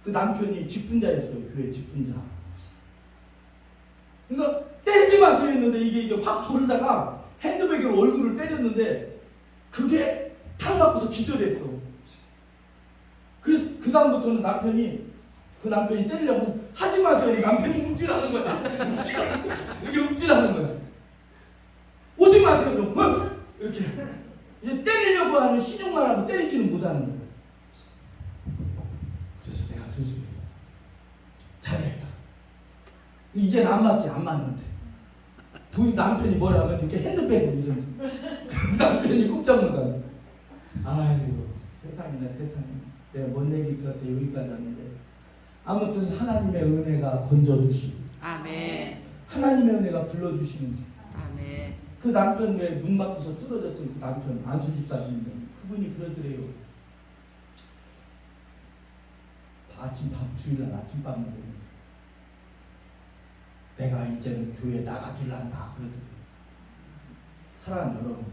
그 남편이 직분자였어요. 교회 직분자. 그러니까 때리지 마세요 했는데 이게 확 돌다가 핸드백으로 얼굴을 때렸는데 그게 탁 맞고서 기절했어. 그래 그 다음부터는 그 남편이 때리려면 하지 마세요. 남편이 움찔하는 거야. 이렇게 움찔하는 거야. 오지 마세요. 좀 이렇게 이제 때리려고 하는 신용만 하고 때리지는 못하는 거야. 그래서 내가 그랬어요. 잘했다. 이제는 안 맞지. 안 맞는데 남편이 뭐라 하면 이렇게 핸드백으로 이러는 남편이 꼼짝 못하는. 아이고 세상이네 세상에. 내가 뭔 얘기일 것 같아. 여기까지 왔는데 아무튼 하나님의 은혜가 건져주시고 아멘. 하나님의 은혜가 불러주시는 아멘. 그 남편 왜 문 막고서 쓰러졌던 그 남편 안수 집사님인데 그분이 그러더래요. 주일날 아침밥 먹으면서 내가 이제는 교회 나가질 않다 그러더래요. 사랑하는 여러분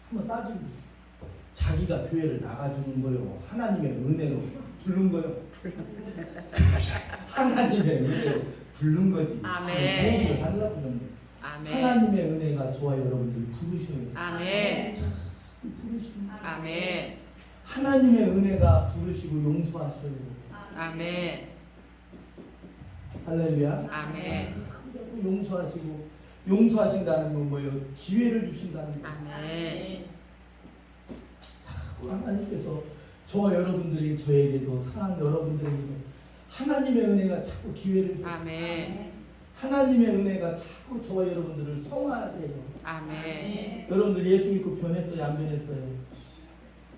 한번 따지고 보세요. 자기가 교회를 나가주는 거요. 하나님의 은혜로 부른 거요. 하나님의 은혜로 부른 거지. 아멘. 얘기를 하려고 그러는 거예요. 아멘. 하나님의 은혜가 좋아요. 여러분들 부르셔요. 아멘. 부르시는 아멘. 하나님의 은혜가 부르시고 용서하셔요. 아멘. 할렐루야. 아멘. 용서하시고, 용서하신다는 건 뭐예요? 기회를 주신다는 거예요. 아멘. 자꾸 하나님께서 저와 여러분들이, 저에게도, 사랑하는 여러분들에게도 하나님의 은혜가 자꾸 기회를 줘요. 아멘. 하나님의 은혜가 자꾸 저와 여러분들을 성화해야 돼요. 아멘. 여러분들 예수 믿고 변했어요? 안 변했어요?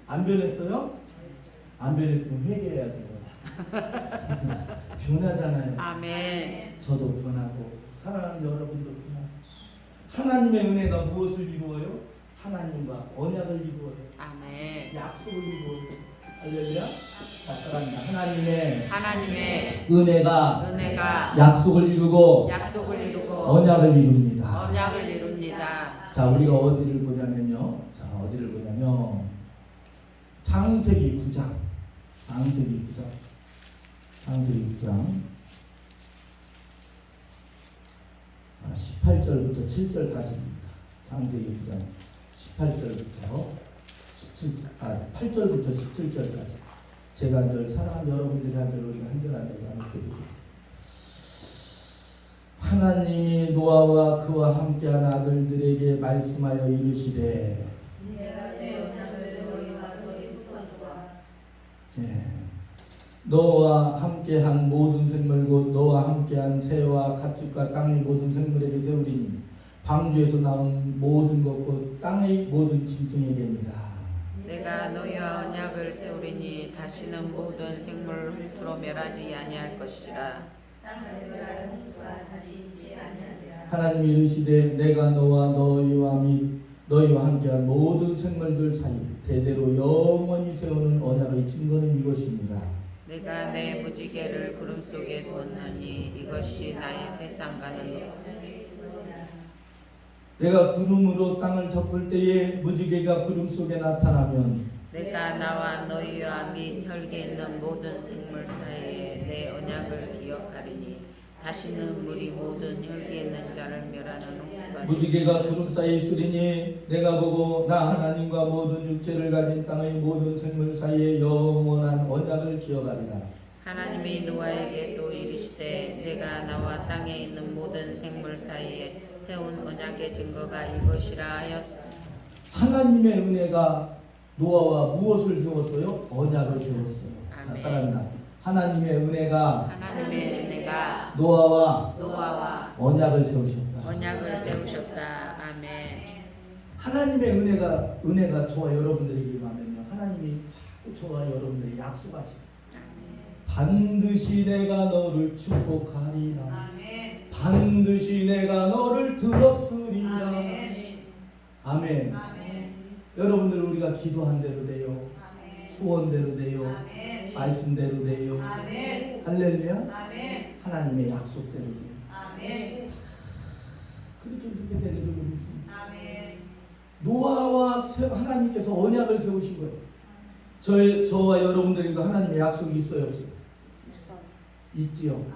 안 변했어요? 안 변했으면 회개해야 돼요. 변하잖아요. 아멘. 저도 변하고 사랑하는 여러분도 변하고. 하나님의 은혜가 무엇을 이루어요? 하나님과 언약을 이루어요. 아멘. 약속을 이루어요. 할렐루야. 자, 사랑합니다. 하나님의 은혜가 약속을 이루고 약속을 이루고 언약을 이룹니다. 언약을 이룹니다. 자, 우리가 어디를 보냐면요. 자, 어디를 보냐면 창세기 9장. 창세기 9장 18절부터 7절까지입니다. 창세기 9장 18절부터 8절부터 17절까지. 제가 늘 사랑하는 여러분들이 한 절, 우리가 한 절 한 절 나누게 됩니다. 하나님이 노아와 그와 함께한 아들들에게 말씀하여 이르시되, 너와 함께한 모든 생물 곧 너와 함께한 새와 가축과 땅의 모든 생물에게 세우리니 방주에서 나온 모든 것 곧 땅의 모든 짐승에게니라. 내가 너희와 언약을 세우리니 다시는 모든 생물 홍수로 멸하지 아니할 것이라. 하나님이 이르시되 내가 너와 너희와 및 너희와 함께한 모든 생물들 사이 대대로 영원히 세우는 언약의 증거는 이것입니다. 내가 내 무지개를 구름 속에 두었느니 이것이 나의 세상 가는 것. 내가 구름으로 땅을 덮을 때에 무지개가 구름 속에 나타나면 내가 나와 너희와 및 혈계 있는 모든 생물 사이에 내 언약을 기억하리니 다시는 물이 모든 혈계 있는 자를 멸하는 홍수가 무지개가 구름 사이에 있으리니 내가 보고 나 하나님과 모든 육체를 가진 땅의 모든 생물 사이에 영원한 언약을 기억하리라. 하나님이 노아에게 또 이르시되 내가 나와 땅에 있는 모든 생물 사이에 세운 언약의 증거가 이것이라 하였으니. 하나님의 은혜가 노아와 무엇을 세웠어요? 언약을 세웠어요. 자, 아멘. 따라합니다. 하나님의 은혜가 노아와 언약을 세우셨다. 언약을 세우셨다. 아멘. 하나님의 은혜가 저와 여러분들에게 임하면요, 하나님이 자꾸 저와 여러분들에게 약속하십니다. 반드시 내가 너를 축복하리라. 반드시 내가 너를 들었으리라. 아멘. 여러분들 우리가 기도한 대로 돼요. 소원대로 돼요. 말씀대로 돼요. 할렐루야. 하나님의 약속대로 돼요. 그렇게 되는 줄 믿습니다. 노아와 하나님께서 언약을 세우신 거예요. 저와 여러분들에게도 하나님의 약속이 있어요, 없어요? 있지요.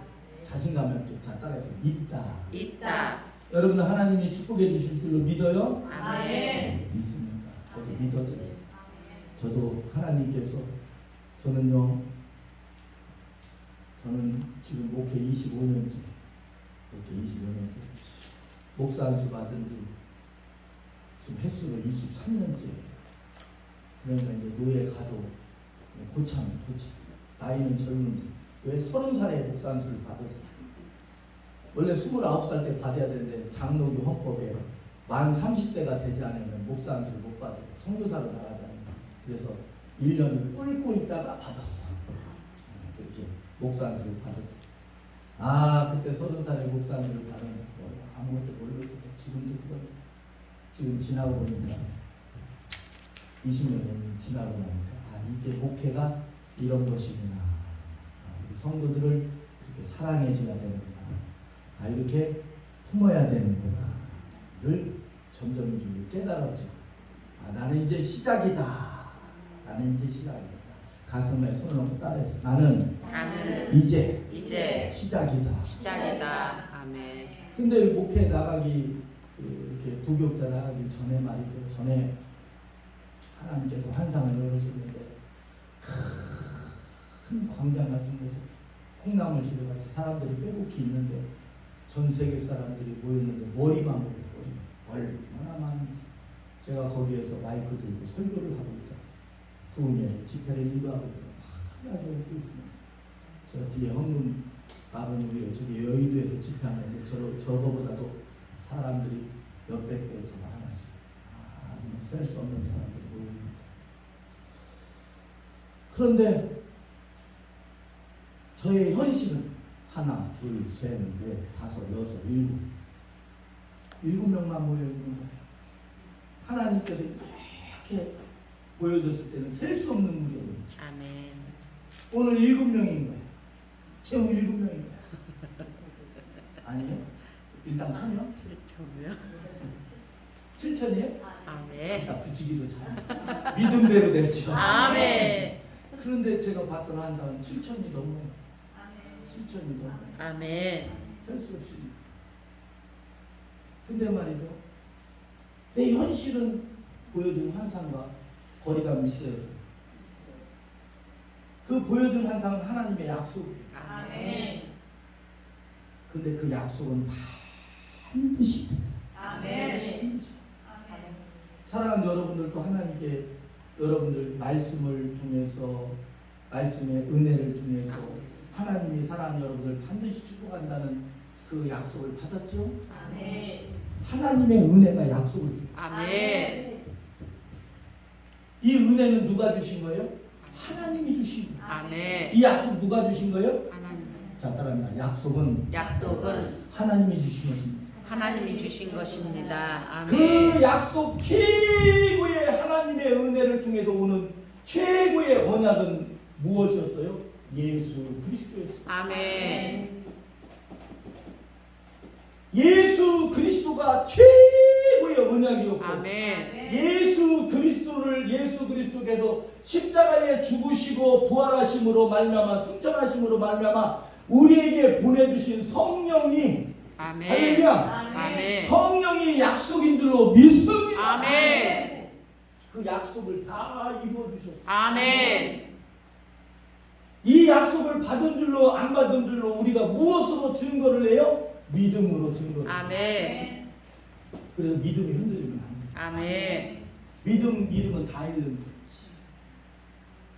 자신감 있게. 자, 따라해서 있다. 여러분들 하나님이 축복해 주실 줄로 믿어요? 아멘. 믿습니다. 저도 믿어져요. 저도 하나님께서 저는 지금 목회 25년째 목사 안수 받은 지 지금 횟수로 23년째. 그러니까 이제 노예 가도 고참 나이는 젊은데 왜 30살에 목사 안수를 받았어요? 원래 29살 때 받아야 되는데 장로교 헌법에 만 30세가 되지 않으면 목사 안수를 못 받아요. 선교사로 나가잖아요. 그래서 1년을 꿇고 있다가 받았어. 그렇게 목사 안수를 받았어. 그때 30살에 목사 안수를 받은 거 아무것도 모르고 지금도 그거 지금 지나고 보니까 20년이 지나고 나니까 이제 목회가 이런 것이구나. 우리 성도들을 이렇게 사랑해 줘야 되는구나. 이렇게 품어야 되는구나를 점점 좀 깨달았죠. 나는 이제 시작이다. 가슴에 손을 놓고 따라했어. 나는 이제 시작이다. 아멘. 근데 목회 나가기 이렇게 부교육자 나가기 전에 말이죠. 전에 하나님께서 환상을 열어주는데 큰 광장 같은 곳에 콩나물 시대같이 사람들이 빼곡히 있는데 전 세계 사람들이 모였는데 머리만 보여요. 얼마나 많은지. 제가 거기에서 마이크 들고 설교를 하고 있다. 부흥회 집회를 인도하고 있다. 하나도 웃고 있습니다. 제가 뒤에 헌금 마른 후에 저기 여의도에서 집회하는데 저거보다도 사람들이 몇백 배 더 많았어요. 셀 수 없는 사람들이 모입니다. 그런데 저의 현실은 하나, 둘, 셋, 넷, 다섯, 여섯, 일곱 명만 모여 있는 거예요. 하나님께서 이렇게 보여줬을 때는 셀 수 없는 무리예요. 아멘. 오늘 7명인 거예요. 최후 7명인 거예요. 아니요? 일단 1,000명? 7천이요? 7,000이에요? 아멘. 나 붙이기도 잘. 믿음대로 될지도. 아멘. 그런데 제가 봤던 환상은 7,000이 넘어요. 7,000이 넘어요. 아멘. 셀 수 없습니다. 근데 말이죠. 내 현실은 보여준 환상과 거리감이 있어요. 그 보여준 환상은 하나님의 약속이에요. 아멘. 근데 그 약속은 반드시 돼요. 아멘. 반드시. 사랑하는 여러분들도 하나님께 여러분들 말씀을 통해서 말씀의 은혜를 통해서 하나님이 사랑하는 여러분들 반드시 축복한다는 그 약속을 받았죠? 아멘. 하나님의 은혜가 약속을 줘요. 아멘. 이 은혜는 누가 주신 거예요? 하나님이 주신 거예요. 아멘. 이 약속 누가 주신 거예요? 하나님. 자, 따라합니다. 약속은 하나님이 주신 것입니다. 하나님이 주신 것입니다. 그 아멘. 약속 최고의 하나님의 은혜를 통해서 오는 최고의 언약은 무엇이었어요? 예수 그리스도였어요. 아멘. 예수 그리스도가 최고의 언약이었고 아멘. 예수 그리스도께서 십자가에 죽으시고 부활하심으로 말미암아 승천하심으로 말미암아 우리에게 보내주신 성령이 아멘. 할렐루야. 아멘. 성령이 약속인 줄로 믿습니다. 아멘. 그 약속을 다 이루어 주셨어요. 아멘. 이 약속을 받은 줄로 안 받은 줄로 우리가 무엇으로 증거를 해요? 믿음으로 증거를 해요. 아멘. 그래서 믿음이 흔들리면 안 돼요. 아멘. 믿음은 다 잃는 거예요.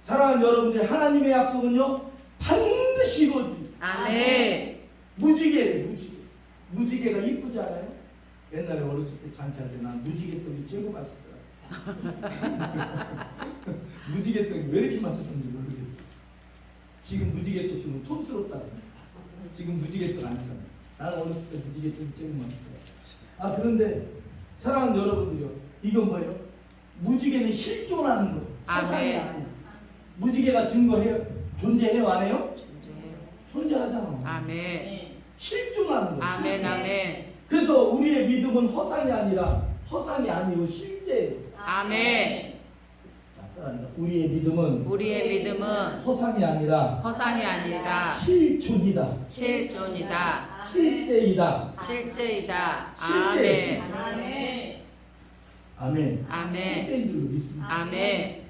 사랑하는 여러분들, 하나님의 약속은요 반드시 이루어집니다. 아멘. 무지개예요. 무지개가 이쁘지 않아요? 옛날에 어렸을 때 잔치할 때 난 무지개떡이 최고 맛있더라. 무지개떡이 왜 이렇게 맛있는지 모르겠어. 지금 무지개떡 좀 촌스럽다. 지금 무지개떡 안 참. 나는 어렸을 때 무지개떡이 최고 맛있더라. 그런데 사랑하는 여러분들요, 이건 뭐예요? 무지개는 실존하는 거예요. 사상이 아멘. 아니에요. 무지개가 증거해요? 존재해요? 안 해요? 존재하잖아. 아멘. 실존하는 거예요. 아멘. 실존. 아멘. 그래서 우리의 믿음은 허상이 아니고 실제예요. 아멘. 자, 따라합니다. 우리의 믿음은 허상이 아니라 실존이다. 실존이다. 실제이다. 실제이다. 실제. 아멘. 아멘. 아멘. 실제인 줄로 믿습니다. 아멘.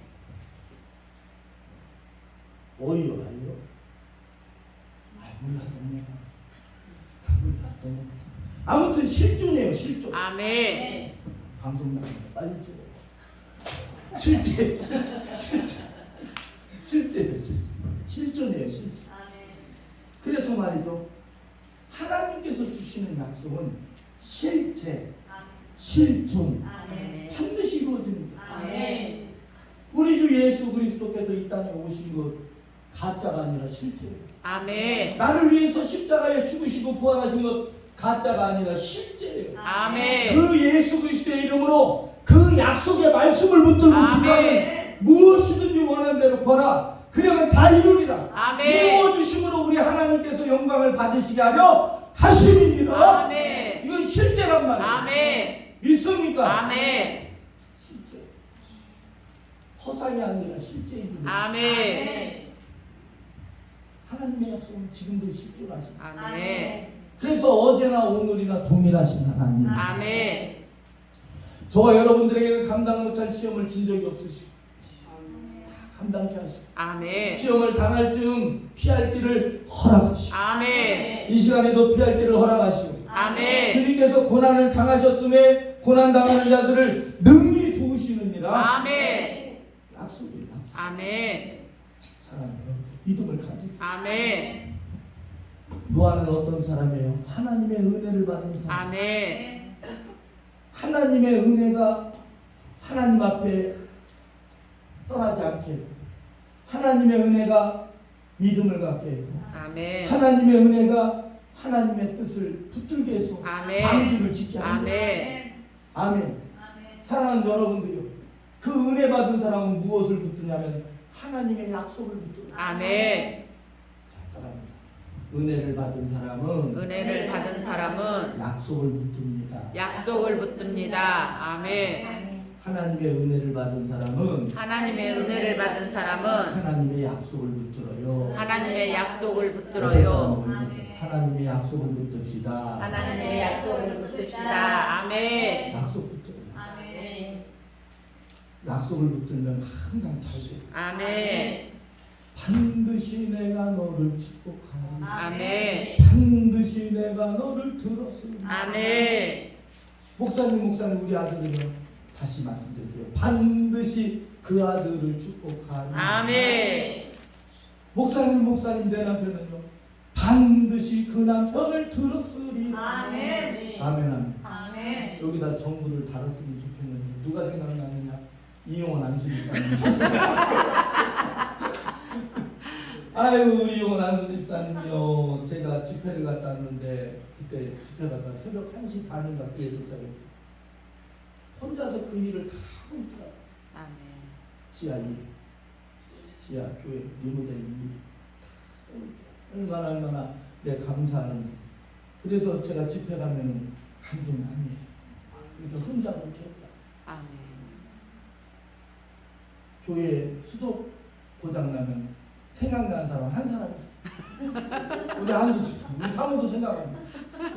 어이요, 아니요? 몰랐던 아무튼 실존이에요, 실존. 아멘. 방송 나가면 빨리 찍어. 실제예요. 실존이에요, 실존. 그래서 말이죠. 하나님께서 주시는 약속은 실제, 실존, 아멘. 반드시 이루어집니다. 아멘. 우리 주 예수 그리스도께서 이 땅에 오신 것 가짜가 아니라 실제예요. 아멘. 나를 위해서 십자가에 죽으시고 부활하신 것 가짜가 아니라 실제예요. 아멘. 그 예수 그리스도의 이름으로 그 약속의 말씀을 붙들고 아멘. 기도하면 무엇이든지 원하는 대로 구하라. 그러면 다 이루리라. 아멘. 이루어주심으로 우리 하나님께서 영광을 받으시게 하려 하심이니라. 아멘. 이건 실제란 말이에요. 아멘. 믿습니까? 아멘. 실제. 허상이 아니라 실제인 줄. 아멘. 하나님의 약속은 지금도 실존하십니다. 아멘. 그래서 어제나 오늘이나 동일하신 하나님. 아멘. 저와 여러분들에게 감당 못할 시험을 진 적이 없으시고 감당케 하시고 아멘. 시험을 당할 즈음 피할 길을 허락하시고 아멘. 이 시간에도 피할 길을 허락하시고 아멘. 주님께서 고난을 당하셨음에 고난 당하는 자들을 능히 도우시느니라. 아멘. 약속입니다. 아멘. 사랑해요. 믿음을 가지세요. 아멘. 노아는 어떤 사람이에요? 하나님의 은혜를 받은 사람. 아멘. 하나님의 은혜가 하나님 앞에 떠나지 않게 해요. 하나님의 은혜가 믿음을 갖게 해요. 아멘. 하나님의 은혜가 하나님의 뜻을 붙들게 해서 아멘. 방주를 지게 합니다. 아멘. 아멘. 사랑하는 여러분들이요. 그 은혜 받은 사람은 무엇을 붙드냐면 하나님의 약속을 붙들어요. 아멘. 자, 따라합니다. 은혜를 받은 사람은 은혜를 받은 사람은 약속을 붙듭니다. 약속을 붙듭니다. 아멘. 하나님의 은혜를 받은 사람은 하나님의 은혜를 받은 사람은 하나님의 약속을 붙들어요. 하나님의 약속을 옆에 붙들어요. 사람 보이세요? 하나님의 약속을 붙듭시다. 하나님의 약속을 붙듭시다. 아멘. 약속 붙들어요. 아멘. 약속을 붙들면 항상 잘 돼요. 아멘. 반드시 내가 너를 축복하리. 아멘. 반드시 내가 너를 들었으리. 아멘. 목사님 우리 아들은요. 다시 말씀드릴게요. 반드시 그 아들을 축복하리. 아멘. 목사님 내 남편은요. 반드시 그 남편을 들었으리. 아멘. 아멘. 아멘. 여기다 정부를 달았으면 좋겠는데 누가 생각나느냐? 이용원 안수집사님. 아유 우리 이용원 안수집사님요. 제가 집회를 갔다 왔는데 그때 집회 갔다 새벽 1시 반인가 교회에 도착했어요. 혼자서 그 일을 다 하고 있더라고요. 아멘. 지하 교회 리모델 일 얼마나 내 감사하는지. 그래서 제가 집회 가면 감정이 아니에요. 그러니까 혼자 그렇게 했다. 아멘. 교회 수도 고장 나면 생각나는 사람 한 사람 있어. 우리 한수 집사. 우리 사모도 생각합니다.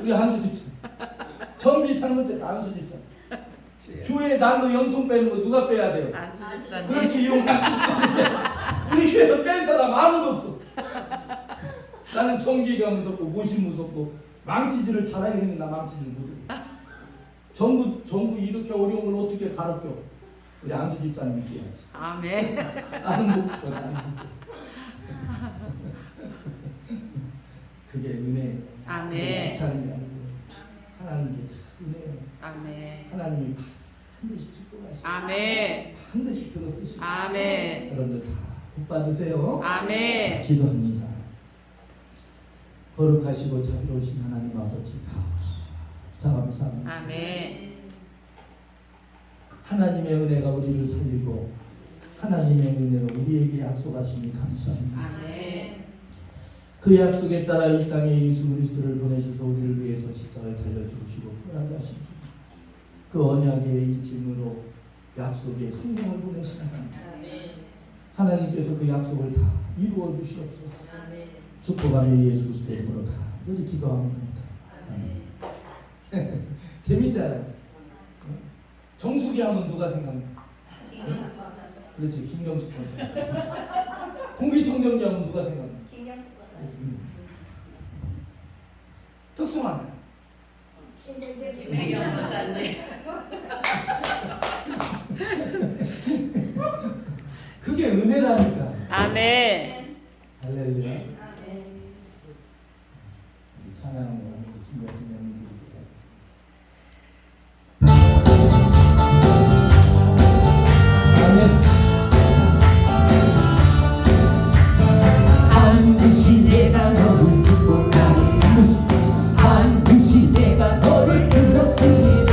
우리 한수 집사. 전기 잘못됐다. 한수 집사. 교회 난로 연통 빼는 거 누가 빼야 돼요? 안수 집사님. 그렇지 이용할 수 있어. 우리 교회에서 뺄 사람 아무도 없어. 나는 전기가 무섭고 못이 무섭고 망치질을 잘하게 생긴 나 망치질 못해. 전부 이렇게 어려운 걸 어떻게 가르쳐? 우리 안수 집사님 믿겨야지. 아멘. 나는 못 줘. 나는 못 줘. 그게 은혜예요. 아멘. 귀찮은 게 아니고 하나님께 참 은혜예요. 아멘. 하나님이 반드시 축복하시고 아멘. 반드시 들어 쓰시고 아멘. 여러분들 다 복 받으세요. 아멘. 자, 기도합니다. 거룩하시고 자비로우신 하나님 아버지 감사합니다. 아멘. 하나님의 은혜가 우리를 살리고 하나님의 은혜로 우리에게 약속하시니 감사합니다. 아멘. 그 약속에 따라 이 땅에 예수 그리스도를 보내셔서 우리를 위해서 십자가에 달려 죽으시고 부활하게 하신 주. 그 언약의 인증으로 약속의 성령을 보내신 하나님. 하나님께서 그 약속을 다 이루어 주시옵소서. 축복하며 예수 그리스도의 이름으로 다 늘 기도합니다. 아멘. 재밌잖아요. 정수기 하면 누가 생각나? 그렇지, 김경수 선생. 공기청정기 하면 누가 생각나? 특수하네. 김혜경 목사님. 그게 은혜라니까. 아멘. 할렐루야. 찬양을 준비하시면 드리도록 하겠습니다. 반드시 내가 너를 축복하리. 반드시 내가 너를 들었으니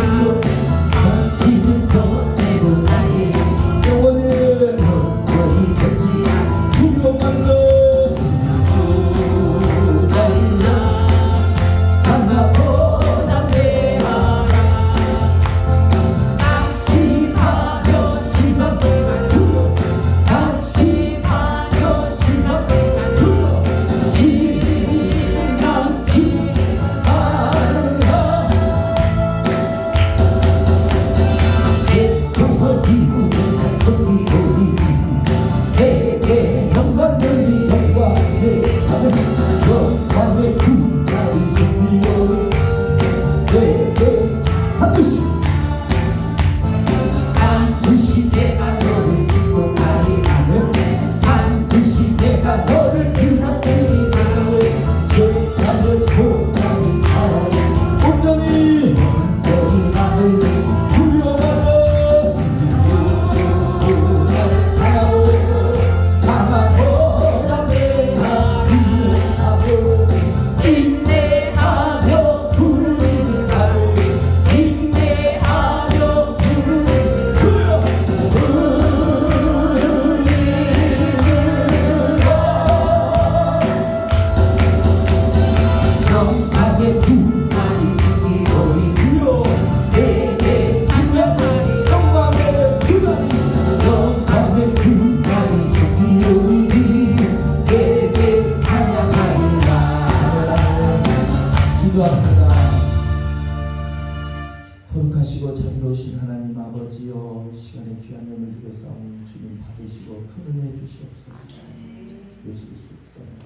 기분 더 나의 영원히 겠지. 두려움 말라 강하고 세월 기분을 한 손이 보니 내게 영광을 영광을 하는 영광의 군사의 손이 내게 반드시 반드시 내가 너를 축복하리 하는 반드시 내가 너를 그나서니 세상을 소망이 살아요 온전히 나를 두려워하고 강하고 인내하며 부르는 나를 인내하며 부르는 영광의 분만이 승리로이 내게 찬양하리 영광의 분만이 영광의 분만이 승리로이 내게 찬양하리라 기도합니다. 거룩하시고 자비로우신 하나님 아버지여, 이 시간에 귀한 영을 드려 싸우는 주님 받으시고 큰 은혜 주시옵소서. 예수 그리스도 기도합니다.